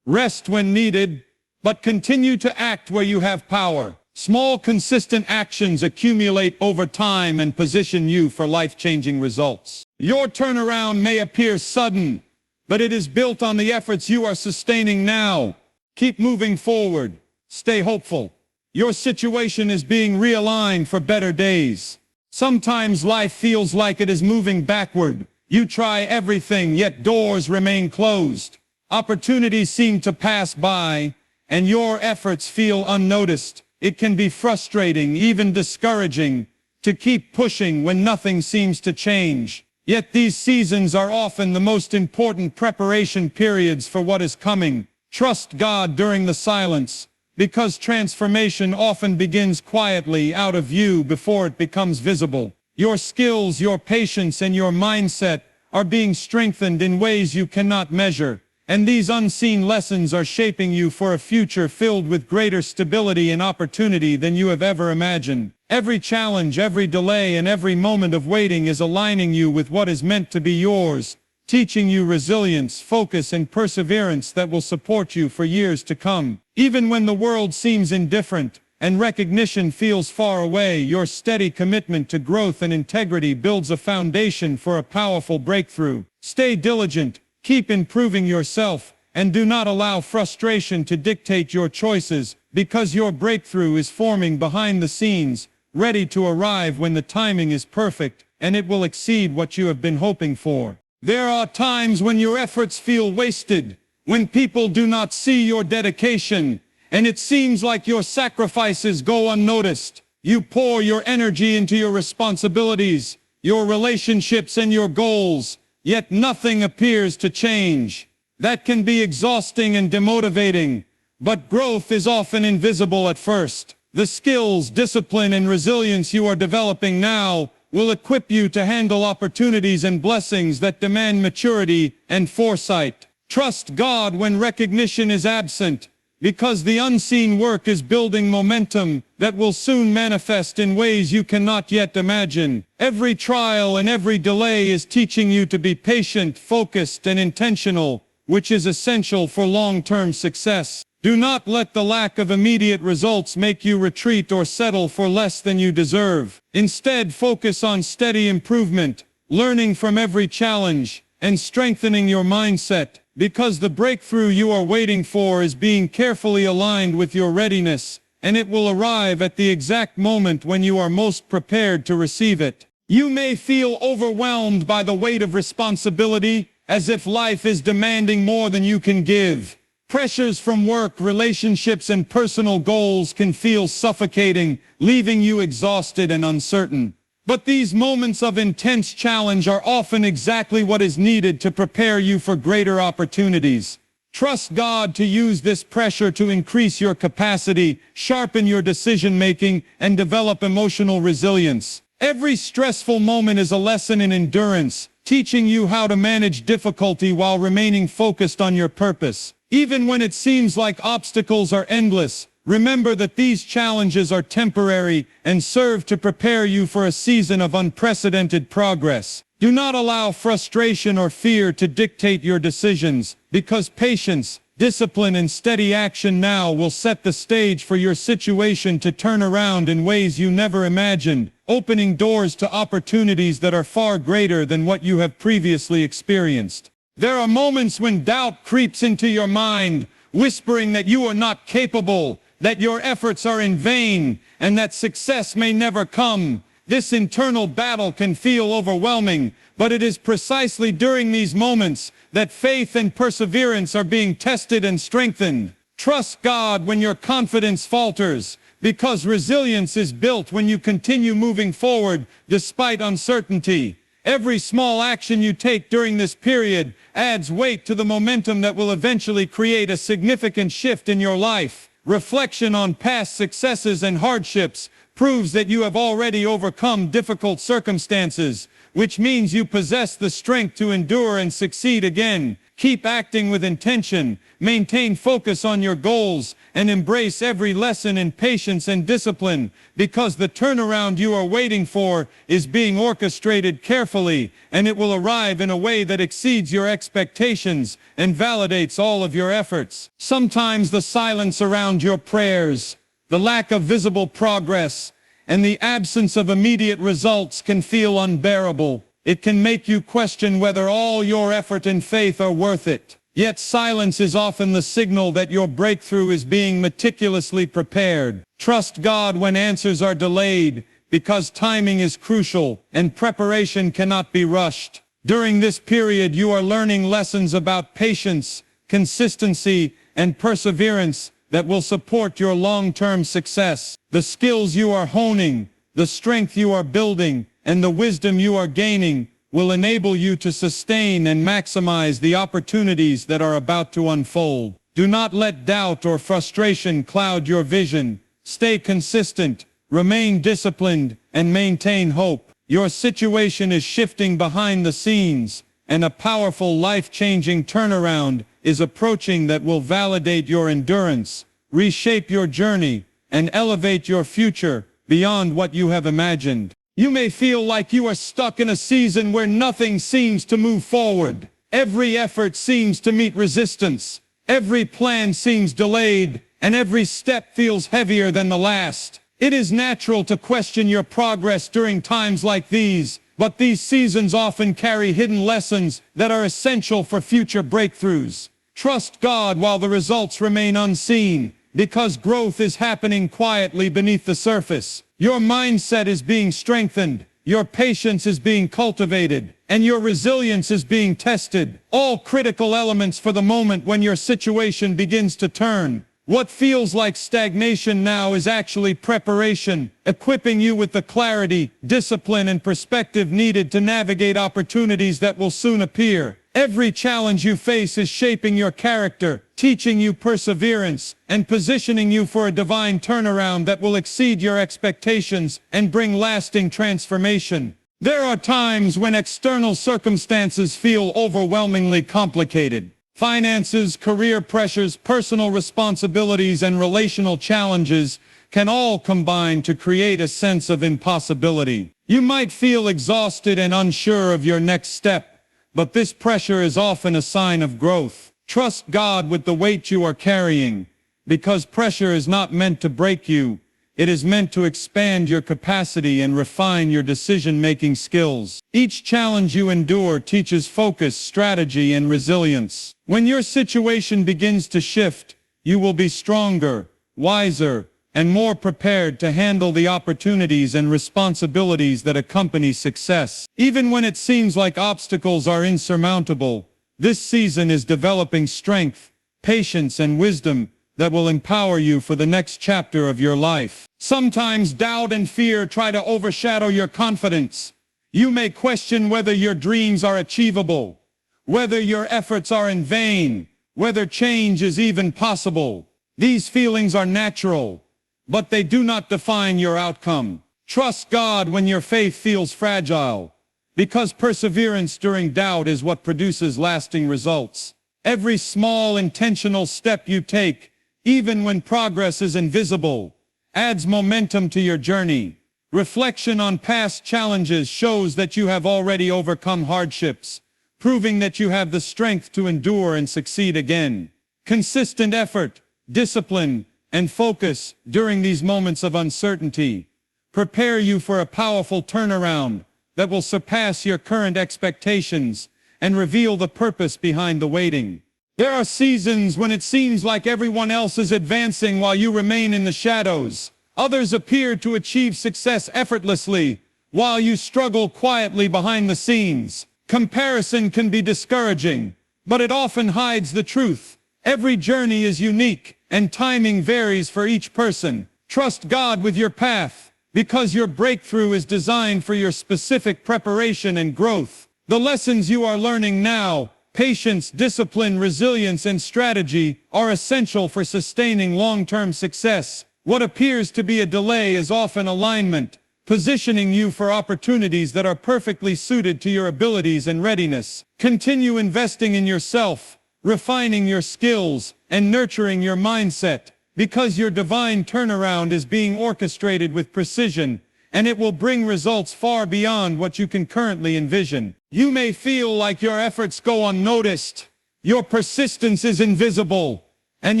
Rest when needed, but continue to act where you have power. Small, consistent actions accumulate over time and position you for life-changing results. Your turnaround may appear sudden, but it is built on the efforts you are sustaining now. Keep moving forward. Stay hopeful. Your situation is being realigned for better days. Sometimes life feels like it is moving backward. You try everything, yet doors remain closed. Opportunities seem to pass by, and your efforts feel unnoticed. It can be frustrating, even discouraging, to keep pushing when nothing seems to change. Yet these seasons are often the most important preparation periods for what is coming. Trust God during the silence, because transformation often begins quietly out of view before it becomes visible. Your skills, your patience, and your mindset are being strengthened in ways you cannot measure. And these unseen lessons are shaping you for a future filled with greater stability and opportunity than you have ever imagined. Every challenge, every delay, and every moment of waiting is aligning you with what is meant to be yours, teaching you resilience, focus, and perseverance that will support you for years to come. Even when the world seems indifferent and recognition feels far away, your steady commitment to growth and integrity builds a foundation for a powerful breakthrough. Stay diligent. Keep improving yourself, and do not allow frustration to dictate your choices, because your breakthrough is forming behind the scenes, ready to arrive when the timing is perfect, and it will exceed what you have been hoping for. There are times when your efforts feel wasted, when people do not see your dedication, and it seems like your sacrifices go unnoticed. You pour your energy into your responsibilities, your relationships, and your goals. Yet nothing appears to change. That can be exhausting and demotivating, but growth is often invisible at first. The skills, discipline, and resilience you are developing now will equip you to handle opportunities and blessings that demand maturity and foresight. Trust God when recognition is absent, because the unseen work is building momentum that will soon manifest in ways you cannot yet imagine. Every trial and every delay is teaching you to be patient, focused, and intentional, which is essential for long-term success. Do not let the lack of immediate results make you retreat or settle for less than you deserve. Instead, focus on steady improvement, learning from every challenge, and strengthening your mindset, because the breakthrough you are waiting for is being carefully aligned with your readiness, and it will arrive at the exact moment when you are most prepared to receive it. You may feel overwhelmed by the weight of responsibility, as if life is demanding more than you can give. Pressures from work, relationships, and personal goals can feel suffocating, leaving you exhausted and uncertain. But these moments of intense challenge are often exactly what is needed to prepare you for greater opportunities. Trust God to use this pressure to increase your capacity, sharpen your decision-making, and develop emotional resilience. Every stressful moment is a lesson in endurance, teaching you how to manage difficulty while remaining focused on your purpose. Even when it seems like obstacles are endless, remember that these challenges are temporary and serve to prepare you for a season of unprecedented progress. Do not allow frustration or fear to dictate your decisions, because patience, discipline, and steady action now will set the stage for your situation to turn around in ways you never imagined, opening doors to opportunities that are far greater than what you have previously experienced. There are moments when doubt creeps into your mind, whispering that you are not capable, that your efforts are in vain, and that success may never come. This internal battle can feel overwhelming, but it is precisely during these moments that faith and perseverance are being tested and strengthened. Trust God when your confidence falters, because resilience is built when you continue moving forward despite uncertainty. Every small action you take during this period adds weight to the momentum that will eventually create a significant shift in your life. Reflection on past successes and hardships proves that you have already overcome difficult circumstances, which means you possess the strength to endure and succeed again. Keep acting with intention, maintain focus on your goals, and embrace every lesson in patience and discipline, because the turnaround you are waiting for is being orchestrated carefully, and it will arrive in a way that exceeds your expectations and validates all of your efforts. Sometimes the silence around your prayers, the lack of visible progress, and the absence of immediate results can feel unbearable. It can make you question whether all your effort and faith are worth it. Yet silence is often the signal that your breakthrough is being meticulously prepared. Trust God when answers are delayed, because timing is crucial and preparation cannot be rushed. During this period, you are learning lessons about patience, consistency, and perseverance that will support your long-term success. The skills you are honing, the strength you are building, and the wisdom you are gaining will enable you to sustain and maximize the opportunities that are about to unfold. Do not let doubt or frustration cloud your vision. Stay consistent, remain disciplined, and maintain hope. Your situation is shifting behind the scenes, and a powerful life-changing turnaround is approaching that will validate your endurance, reshape your journey, and elevate your future beyond what you have imagined. You may feel like you are stuck in a season where nothing seems to move forward. Every effort seems to meet resistance. Every plan seems delayed, and every step feels heavier than the last. It is natural to question your progress during times like these, but these seasons often carry hidden lessons that are essential for future breakthroughs. Trust God while the results remain unseen, because growth is happening quietly beneath the surface. Your mindset is being strengthened, your patience is being cultivated, and your resilience is being tested. All critical elements for the moment when your situation begins to turn. What feels like stagnation now is actually preparation, equipping you with the clarity, discipline, and perspective needed to navigate opportunities that will soon appear. Every challenge you face is shaping your character, teaching you perseverance, and positioning you for a divine turnaround that will exceed your expectations and bring lasting transformation. There are times when external circumstances feel overwhelmingly complicated. Finances, career pressures, personal responsibilities, and relational challenges can all combine to create a sense of impossibility. You might feel exhausted and unsure of your next step, but this pressure is often a sign of growth. Trust God with the weight you are carrying, because pressure is not meant to break you. It is meant to expand your capacity and refine your decision-making skills. Each challenge you endure teaches focus, strategy, and resilience. When your situation begins to shift, you will be stronger, wiser, and more prepared to handle the opportunities and responsibilities that accompany success. Even when it seems like obstacles are insurmountable, this season is developing strength, patience, and wisdom that will empower you for the next chapter of your life. Sometimes doubt and fear try to overshadow your confidence. You may question whether your dreams are achievable, whether your efforts are in vain, whether change is even possible. These feelings are natural, but they do not define your outcome. Trust God when your faith feels fragile, because perseverance during doubt is what produces lasting results. Every small intentional step you take, even when progress is invisible, adds momentum to your journey. Reflection on past challenges shows that you have already overcome hardships, proving that you have the strength to endure and succeed again. Consistent effort, discipline, and focus during these moments of uncertainty prepare you for a powerful turnaround that will surpass your current expectations and reveal the purpose behind the waiting. There are seasons when it seems like everyone else is advancing while you remain in the shadows. Others appear to achieve success effortlessly, while you struggle quietly behind the scenes. Comparison can be discouraging, but it often hides the truth. Every journey is unique, and timing varies for each person. Trust God with your path, because your breakthrough is designed for your specific preparation and growth. The lessons you are learning now, patience, discipline, resilience, and strategy, are essential for sustaining long-term success. What appears to be a delay is often alignment, positioning you for opportunities that are perfectly suited to your abilities and readiness. Continue investing in yourself, refining your skills, and nurturing your mindset, because your divine turnaround is being orchestrated with precision, and it will bring results far beyond what you can currently envision. You may feel like your efforts go unnoticed, your persistence is invisible, and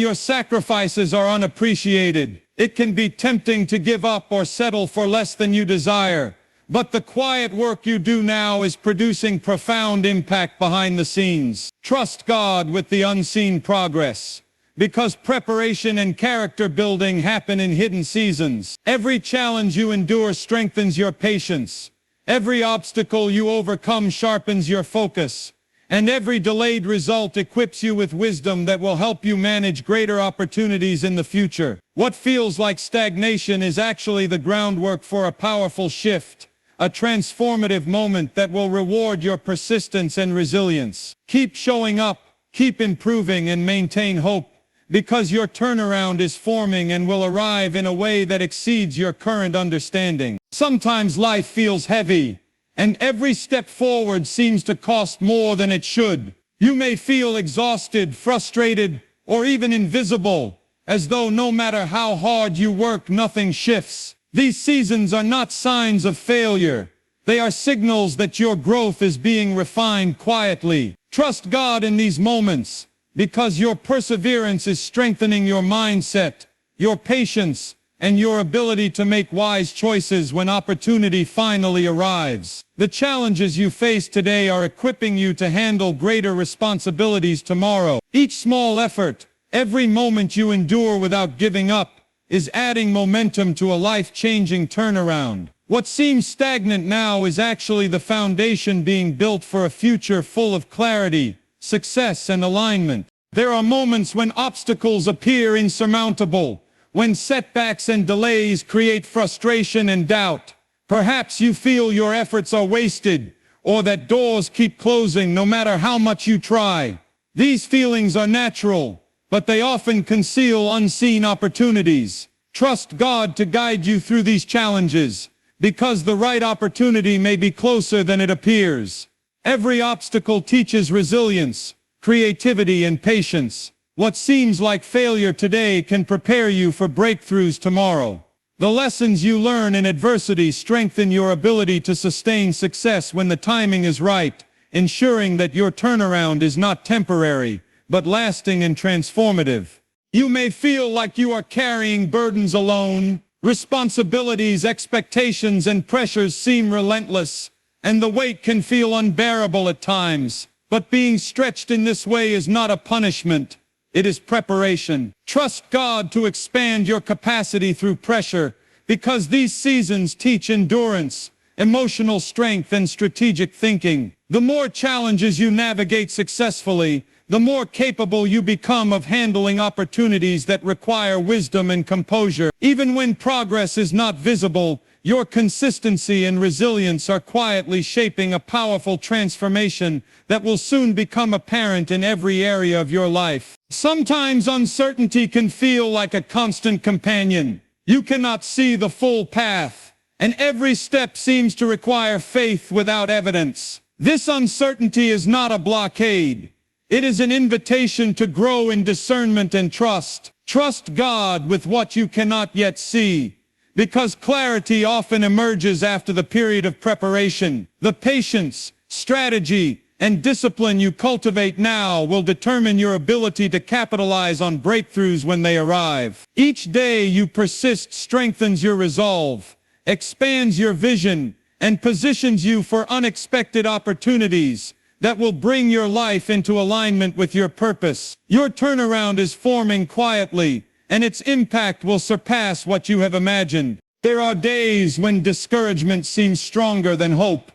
your sacrifices are unappreciated. It can be tempting to give up or settle for less than you desire, but the quiet work you do now is producing profound impact behind the scenes. Trust God with the unseen progress, because preparation and character building happen in hidden seasons. Every challenge you endure strengthens your patience. Every obstacle you overcome sharpens your focus. And every delayed result equips you with wisdom that will help you manage greater opportunities in the future. What feels like stagnation is actually the groundwork for a powerful shift, a transformative moment that will reward your persistence and resilience. Keep showing up, keep improving, and maintain hope, because your turnaround is forming and will arrive in a way that exceeds your current understanding. Sometimes life feels heavy, and every step forward seems to cost more than it should. You may feel exhausted, frustrated, or even invisible, as though no matter how hard you work, nothing shifts. These seasons are not signs of failure. They are signals that your growth is being refined quietly. Trust God in these moments, because your perseverance is strengthening your mindset, your patience, and your ability to make wise choices when opportunity finally arrives. The challenges you face today are equipping you to handle greater responsibilities tomorrow. Each small effort, every moment you endure without giving up, is adding momentum to a life-changing turnaround. What seems stagnant now is actually the foundation being built for a future full of clarity, success, and alignment. There are moments when obstacles appear insurmountable, when setbacks and delays create frustration and doubt. Perhaps you feel your efforts are wasted, or that doors keep closing no matter how much you try. These feelings are natural, but they often conceal unseen opportunities. Trust God to guide you through these challenges, because the right opportunity may be closer than it appears. Every obstacle teaches resilience, creativity, and patience. What seems like failure today can prepare you for breakthroughs tomorrow. The lessons you learn in adversity strengthen your ability to sustain success when the timing is right, ensuring that your turnaround is not temporary, but lasting and transformative. You may feel like you are carrying burdens alone. Responsibilities, expectations, and pressures seem relentless, and the weight can feel unbearable at times. But being stretched in this way is not a punishment. It is preparation. Trust God to expand your capacity through pressure, because these seasons teach endurance, emotional strength, and strategic thinking. The more challenges you navigate successfully, the more capable you become of handling opportunities that require wisdom and composure. Even when progress is not visible, Your consistency and resilience are quietly shaping a powerful transformation that will soon become apparent in every area of your life. Sometimes uncertainty can feel like a constant companion. You cannot see the full path, and every step seems to require faith without evidence. This uncertainty is not a blockade. It is an invitation to grow in discernment and trust. Trust God with what you cannot yet see, because clarity often emerges after the period of preparation. The patience, strategy, and discipline you cultivate now will determine your ability to capitalize on breakthroughs when they arrive. Each day you persist strengthens your resolve, expands your vision, and positions you for unexpected opportunities that will bring your life into alignment with your purpose. Your turnaround is forming quietly, and its impact will surpass what you have imagined. There are days when discouragement seems stronger than hope.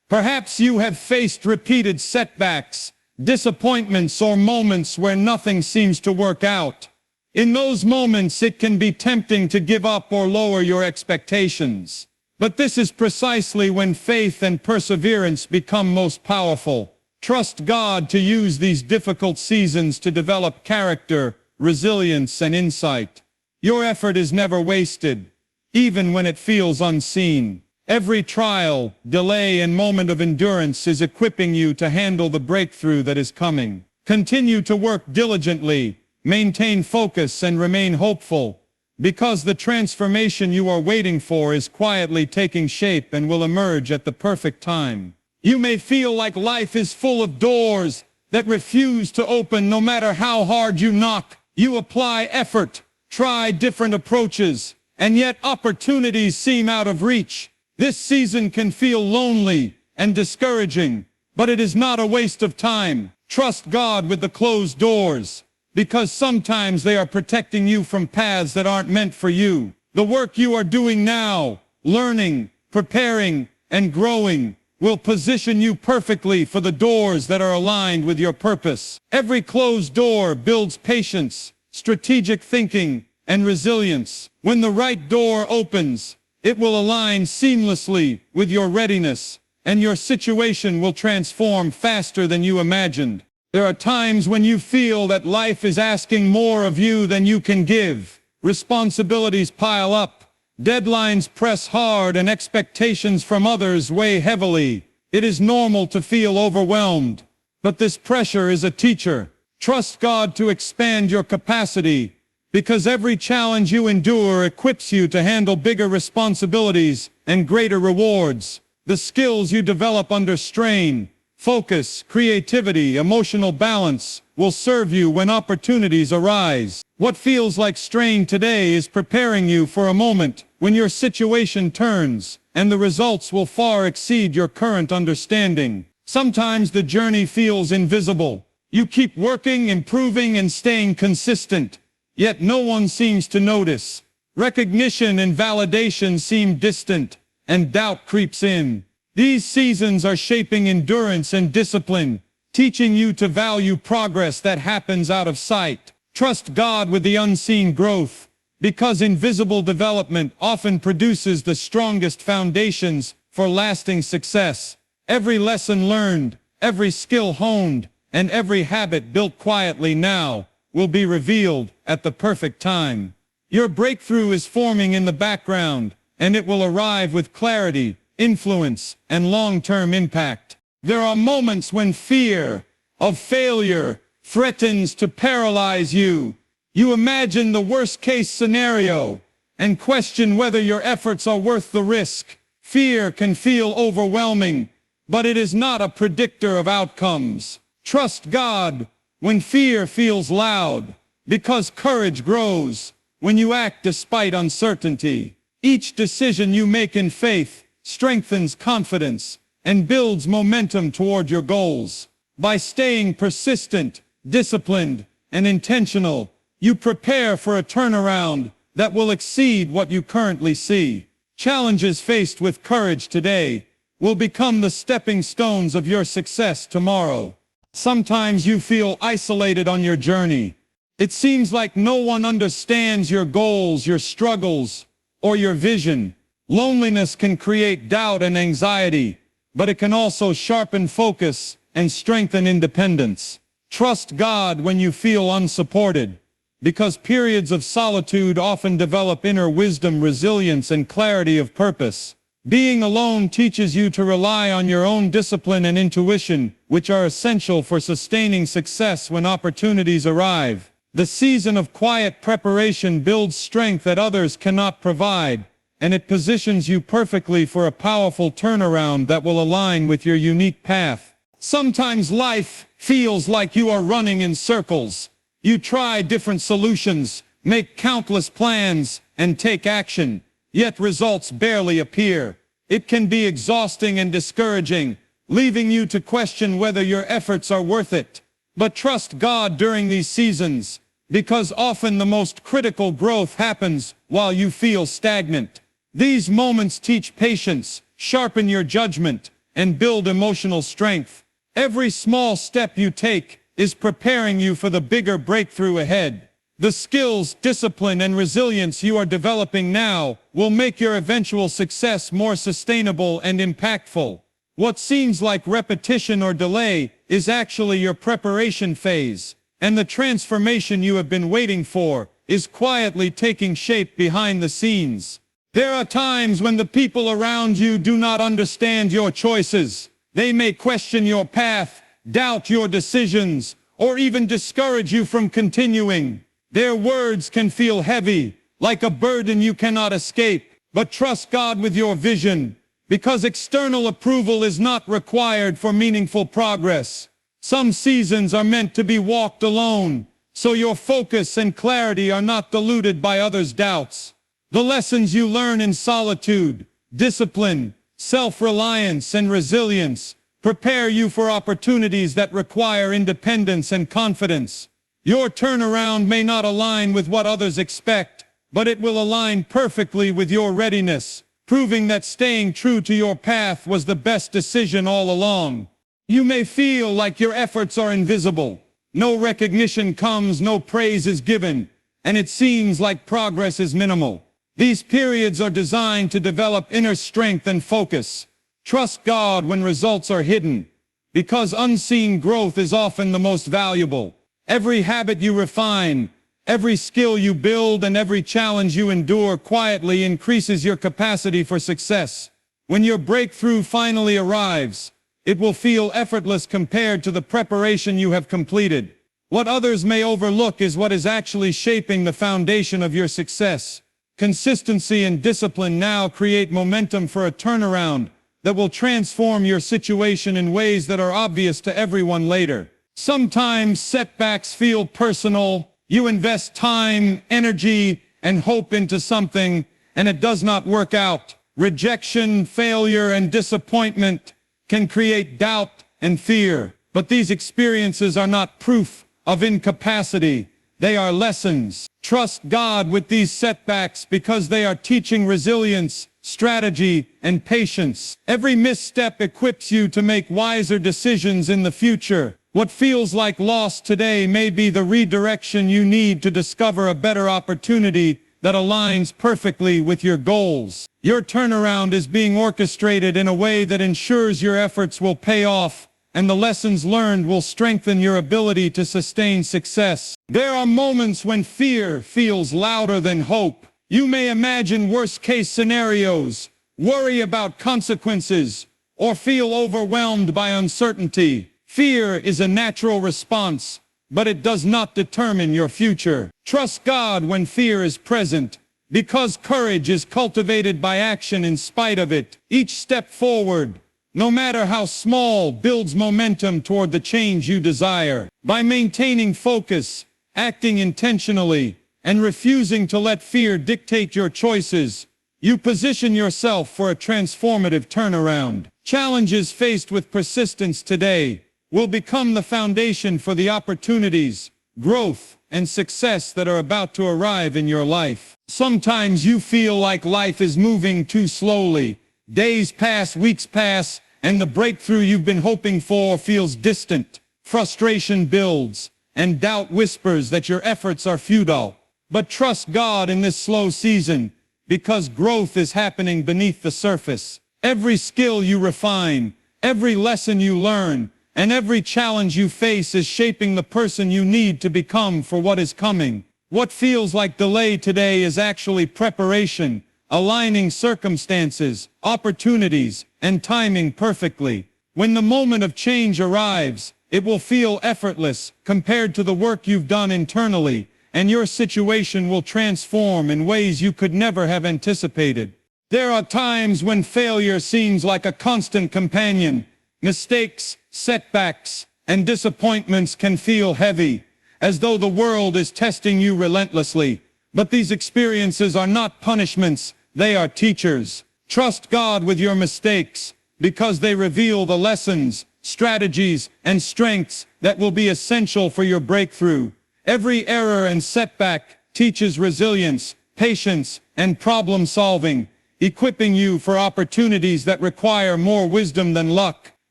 Perhaps you have faced repeated setbacks, disappointments, or moments where nothing seems to work out. In those moments, it can be tempting to give up or lower your expectations. But this is precisely when faith and perseverance become most powerful. Trust God to use these difficult seasons to develop character, resilience, and insight. Your effort is never wasted, even when it feels unseen. Every trial, delay, and moment of endurance is equipping you to handle the breakthrough that is coming. Continue to work diligently, maintain focus, and remain hopeful, because the transformation you are waiting for is quietly taking shape and will emerge at the perfect time. You may feel like life is full of doors that refuse to open no matter how hard you knock. You apply effort, try different approaches, and yet opportunities seem out of reach. This season can feel lonely and discouraging, but it is not a waste of time. Trust God with the closed doors, because sometimes they are protecting you from paths that aren't meant for you. The work you are doing now, learning, preparing, and growing, will position you perfectly for the doors that are aligned with your purpose. Every closed door builds patience, strategic thinking, and resilience. When the right door opens, it will align seamlessly with your readiness, and your situation will transform faster than you imagined. There are times when you feel that life is asking more of you than you can give. Responsibilities pile up, deadlines press hard, and expectations from others weigh heavily. It is normal to feel overwhelmed, but this pressure is a teacher. Trust God to expand your capacity, because every challenge you endure equips you to handle bigger responsibilities and greater rewards. The skills you develop under strain, focus, creativity, emotional balance, will serve you when opportunities arise. What feels like strain today is preparing you for a moment when your situation turns, and the results will far exceed your current understanding. Sometimes the journey feels invisible. You keep working, improving, and staying consistent, yet no one seems to notice. Recognition and validation seem distant, and doubt creeps in. These seasons are shaping endurance and discipline, teaching you to value progress that happens out of sight. Trust God with the unseen growth, because invisible development often produces the strongest foundations for lasting success. Every lesson learned, every skill honed, and every habit built quietly now will be revealed at the perfect time. Your breakthrough is forming in the background, and it will arrive with clarity, influence, and long-term impact. There are moments when fear of failure threatens to paralyze you. You imagine the worst-case scenario and question whether your efforts are worth the risk. Fear can feel overwhelming, but it is not a predictor of outcomes. Trust God when fear feels loud, because courage grows when you act despite uncertainty. Each decision you make in faith strengthens confidence and builds momentum toward your goals. By staying persistent, disciplined, and intentional, you prepare for a turnaround that will exceed what you currently see. Challenges faced with courage today will become the stepping stones of your success tomorrow. Sometimes you feel isolated on your journey. It seems like no one understands your goals, your struggles, or your vision. Loneliness can create doubt and anxiety, but it can also sharpen focus and strengthen independence. Trust God when you feel unsupported, because periods of solitude often develop inner wisdom, resilience, and clarity of purpose. Being alone teaches you to rely on your own discipline and intuition, which are essential for sustaining success when opportunities arrive. The season of quiet preparation builds strength that others cannot provide, and it positions you perfectly for a powerful turnaround that will align with your unique path. Sometimes life feels like you are running in circles. You try different solutions, make countless plans, and take action, yet results barely appear. It can be exhausting and discouraging, leaving you to question whether your efforts are worth it. But trust God during these seasons, because often the most critical growth happens while you feel stagnant. These moments teach patience, sharpen your judgment, and build emotional strength. Every small step you take is preparing you for the bigger breakthrough ahead. The skills, discipline, and resilience you are developing now will make your eventual success more sustainable and impactful. What seems like repetition or delay is actually your preparation phase, and the transformation you have been waiting for is quietly taking shape behind the scenes. There are times when the people around you do not understand your choices. They may question your path, doubt your decisions, or even discourage you from continuing. Their words can feel heavy, like a burden you cannot escape. But trust God with your vision, because external approval is not required for meaningful progress. Some seasons are meant to be walked alone, so your focus and clarity are not diluted by others' doubts. The lessons you learn in solitude, discipline, self-reliance, and resilience prepare you for opportunities that require independence and confidence. Your turnaround may not align with what others expect, but it will align perfectly with your readiness, proving that staying true to your path was the best decision all along. You may feel like your efforts are invisible. No recognition comes, no praise is given, and it seems like progress is minimal. These periods are designed to develop inner strength and focus. Trust God when results are hidden, because unseen growth is often the most valuable. Every habit you refine, every skill you build, and every challenge you endure quietly increases your capacity for success. When your breakthrough finally arrives, it will feel effortless compared to the preparation you have completed. What others may overlook is what is actually shaping the foundation of your success. Consistency and discipline now create momentum for a turnaround that will transform your situation in ways that are obvious to everyone later. Sometimes setbacks feel personal. You invest time, energy, and hope into something, and it does not work out. Rejection, failure, and disappointment can create doubt and fear. But these experiences are not proof of incapacity. They are lessons. Trust God with these setbacks because they are teaching resilience, strategy, and patience. Every misstep equips you to make wiser decisions in the future. What feels like loss today may be the redirection you need to discover a better opportunity that aligns perfectly with your goals. Your turnaround is being orchestrated in a way that ensures your efforts will pay off, and the lessons learned will strengthen your ability to sustain success. There are moments when fear feels louder than hope. You may imagine worst-case scenarios, worry about consequences, or feel overwhelmed by uncertainty. Fear is a natural response, but it does not determine your future. Trust God when fear is present, because courage is cultivated by action in spite of it. Each step forward, no matter how small, builds momentum toward the change you desire. By maintaining focus, acting intentionally, and refusing to let fear dictate your choices, you position yourself for a transformative turnaround. Challenges faced with persistence today will become the foundation for the opportunities, growth, and success that are about to arrive in your life. Sometimes you feel like life is moving too slowly. Days pass, weeks pass, and the breakthrough you've been hoping for feels distant. Frustration builds, and doubt whispers that your efforts are futile. But trust God in this slow season, because growth is happening beneath the surface. Every skill you refine, every lesson you learn, and every challenge you face is shaping the person you need to become for what is coming. What feels like delay today is actually preparation, aligning circumstances, opportunities, and timing perfectly. When the moment of change arrives, it will feel effortless compared to the work you've done internally, and your situation will transform in ways you could never have anticipated. There are times when failure seems like a constant companion. Mistakes, setbacks, and disappointments can feel heavy, as though the world is testing you relentlessly. But these experiences are not punishments, they are teachers. Trust God with your mistakes, because they reveal the lessons, strategies, and strengths that will be essential for your breakthrough. Every error and setback teaches resilience, patience, and problem solving, equipping you for opportunities that require more wisdom than luck.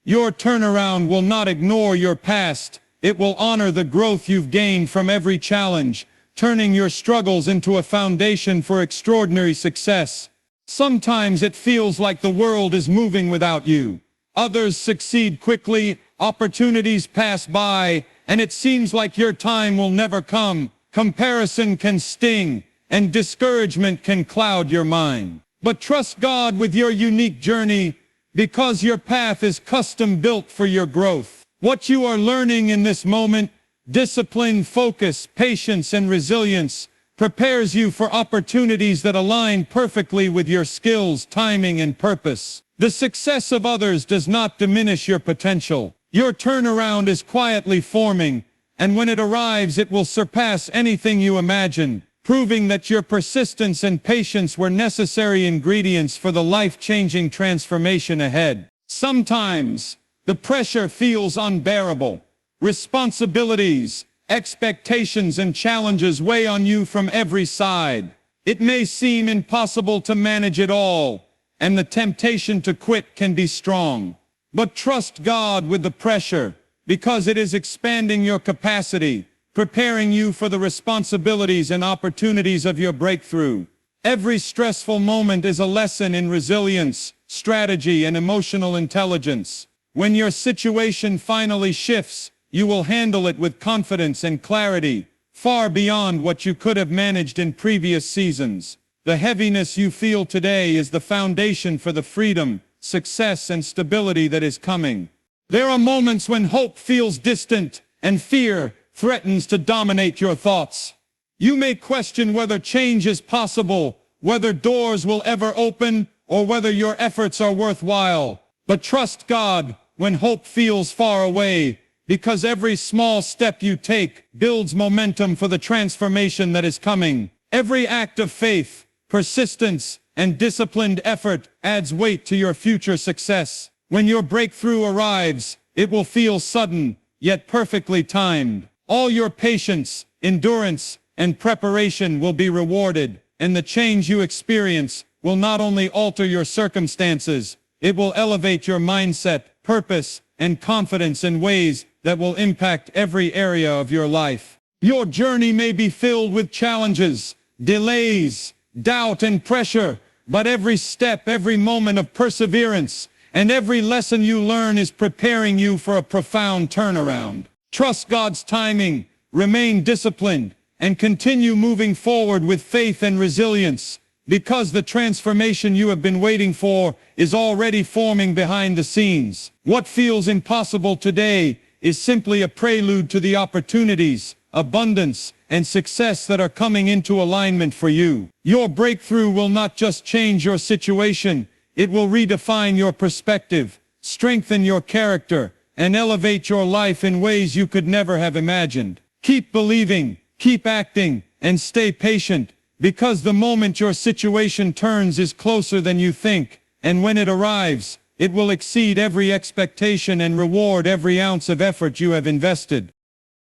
Your turnaround will not ignore your past. It will honor the growth you've gained from every challenge, turning your struggles into a foundation for extraordinary success. Sometimes it feels like the world is moving without you. Others succeed quickly, opportunities pass by, and it seems like your time will never come. Comparison can sting, and discouragement can cloud your mind. But trust God with your unique journey, because your path is custom built for your growth. What you are learning in this moment, discipline, focus, patience, and resilience, prepares you for opportunities that align perfectly with your skills, timing, and purpose. The success of others does not diminish your potential. Your turnaround is quietly forming, and when it arrives, it will surpass anything you imagined, proving that your persistence and patience were necessary ingredients for the life-changing transformation ahead. Sometimes, the pressure feels unbearable. Responsibilities, expectations, and challenges weigh on you from every side. It may seem impossible to manage it all, and the temptation to quit can be strong. But trust God with the pressure, because it is expanding your capacity, preparing you for the responsibilities and opportunities of your breakthrough. Every stressful moment is a lesson in resilience, strategy, and emotional intelligence. When your situation finally shifts, you will handle it with confidence and clarity, far beyond what you could have managed in previous seasons. The heaviness you feel today is the foundation for the freedom, success, and stability that is coming. There are moments when hope feels distant and fear threatens to dominate your thoughts. You may question whether change is possible, whether doors will ever open, or whether your efforts are worthwhile. But trust God when hope feels far away, because every small step you take builds momentum for the transformation that is coming. Every act of faith, persistence, and disciplined effort adds weight to your future success. When your breakthrough arrives, it will feel sudden, yet perfectly timed. All your patience, endurance, and preparation will be rewarded, and the change you experience will not only alter your circumstances, it will elevate your mindset, purpose, and confidence in ways that will impact every area of your life. Your journey may be filled with challenges, delays, doubt, and pressure, but every step, every moment of perseverance, and every lesson you learn is preparing you for a profound turnaround. Trust God's timing, remain disciplined, and continue moving forward with faith and resilience, because the transformation you have been waiting for is already forming behind the scenes. What feels impossible today is simply a prelude to the opportunities, abundance, and success that are coming into alignment for you. Your breakthrough will not just change your situation, it will redefine your perspective, strengthen your character, and elevate your life in ways you could never have imagined. Keep believing, keep acting, and stay patient, because the moment your situation turns is closer than you think, and when it arrives, it will exceed every expectation and reward every ounce of effort you have invested.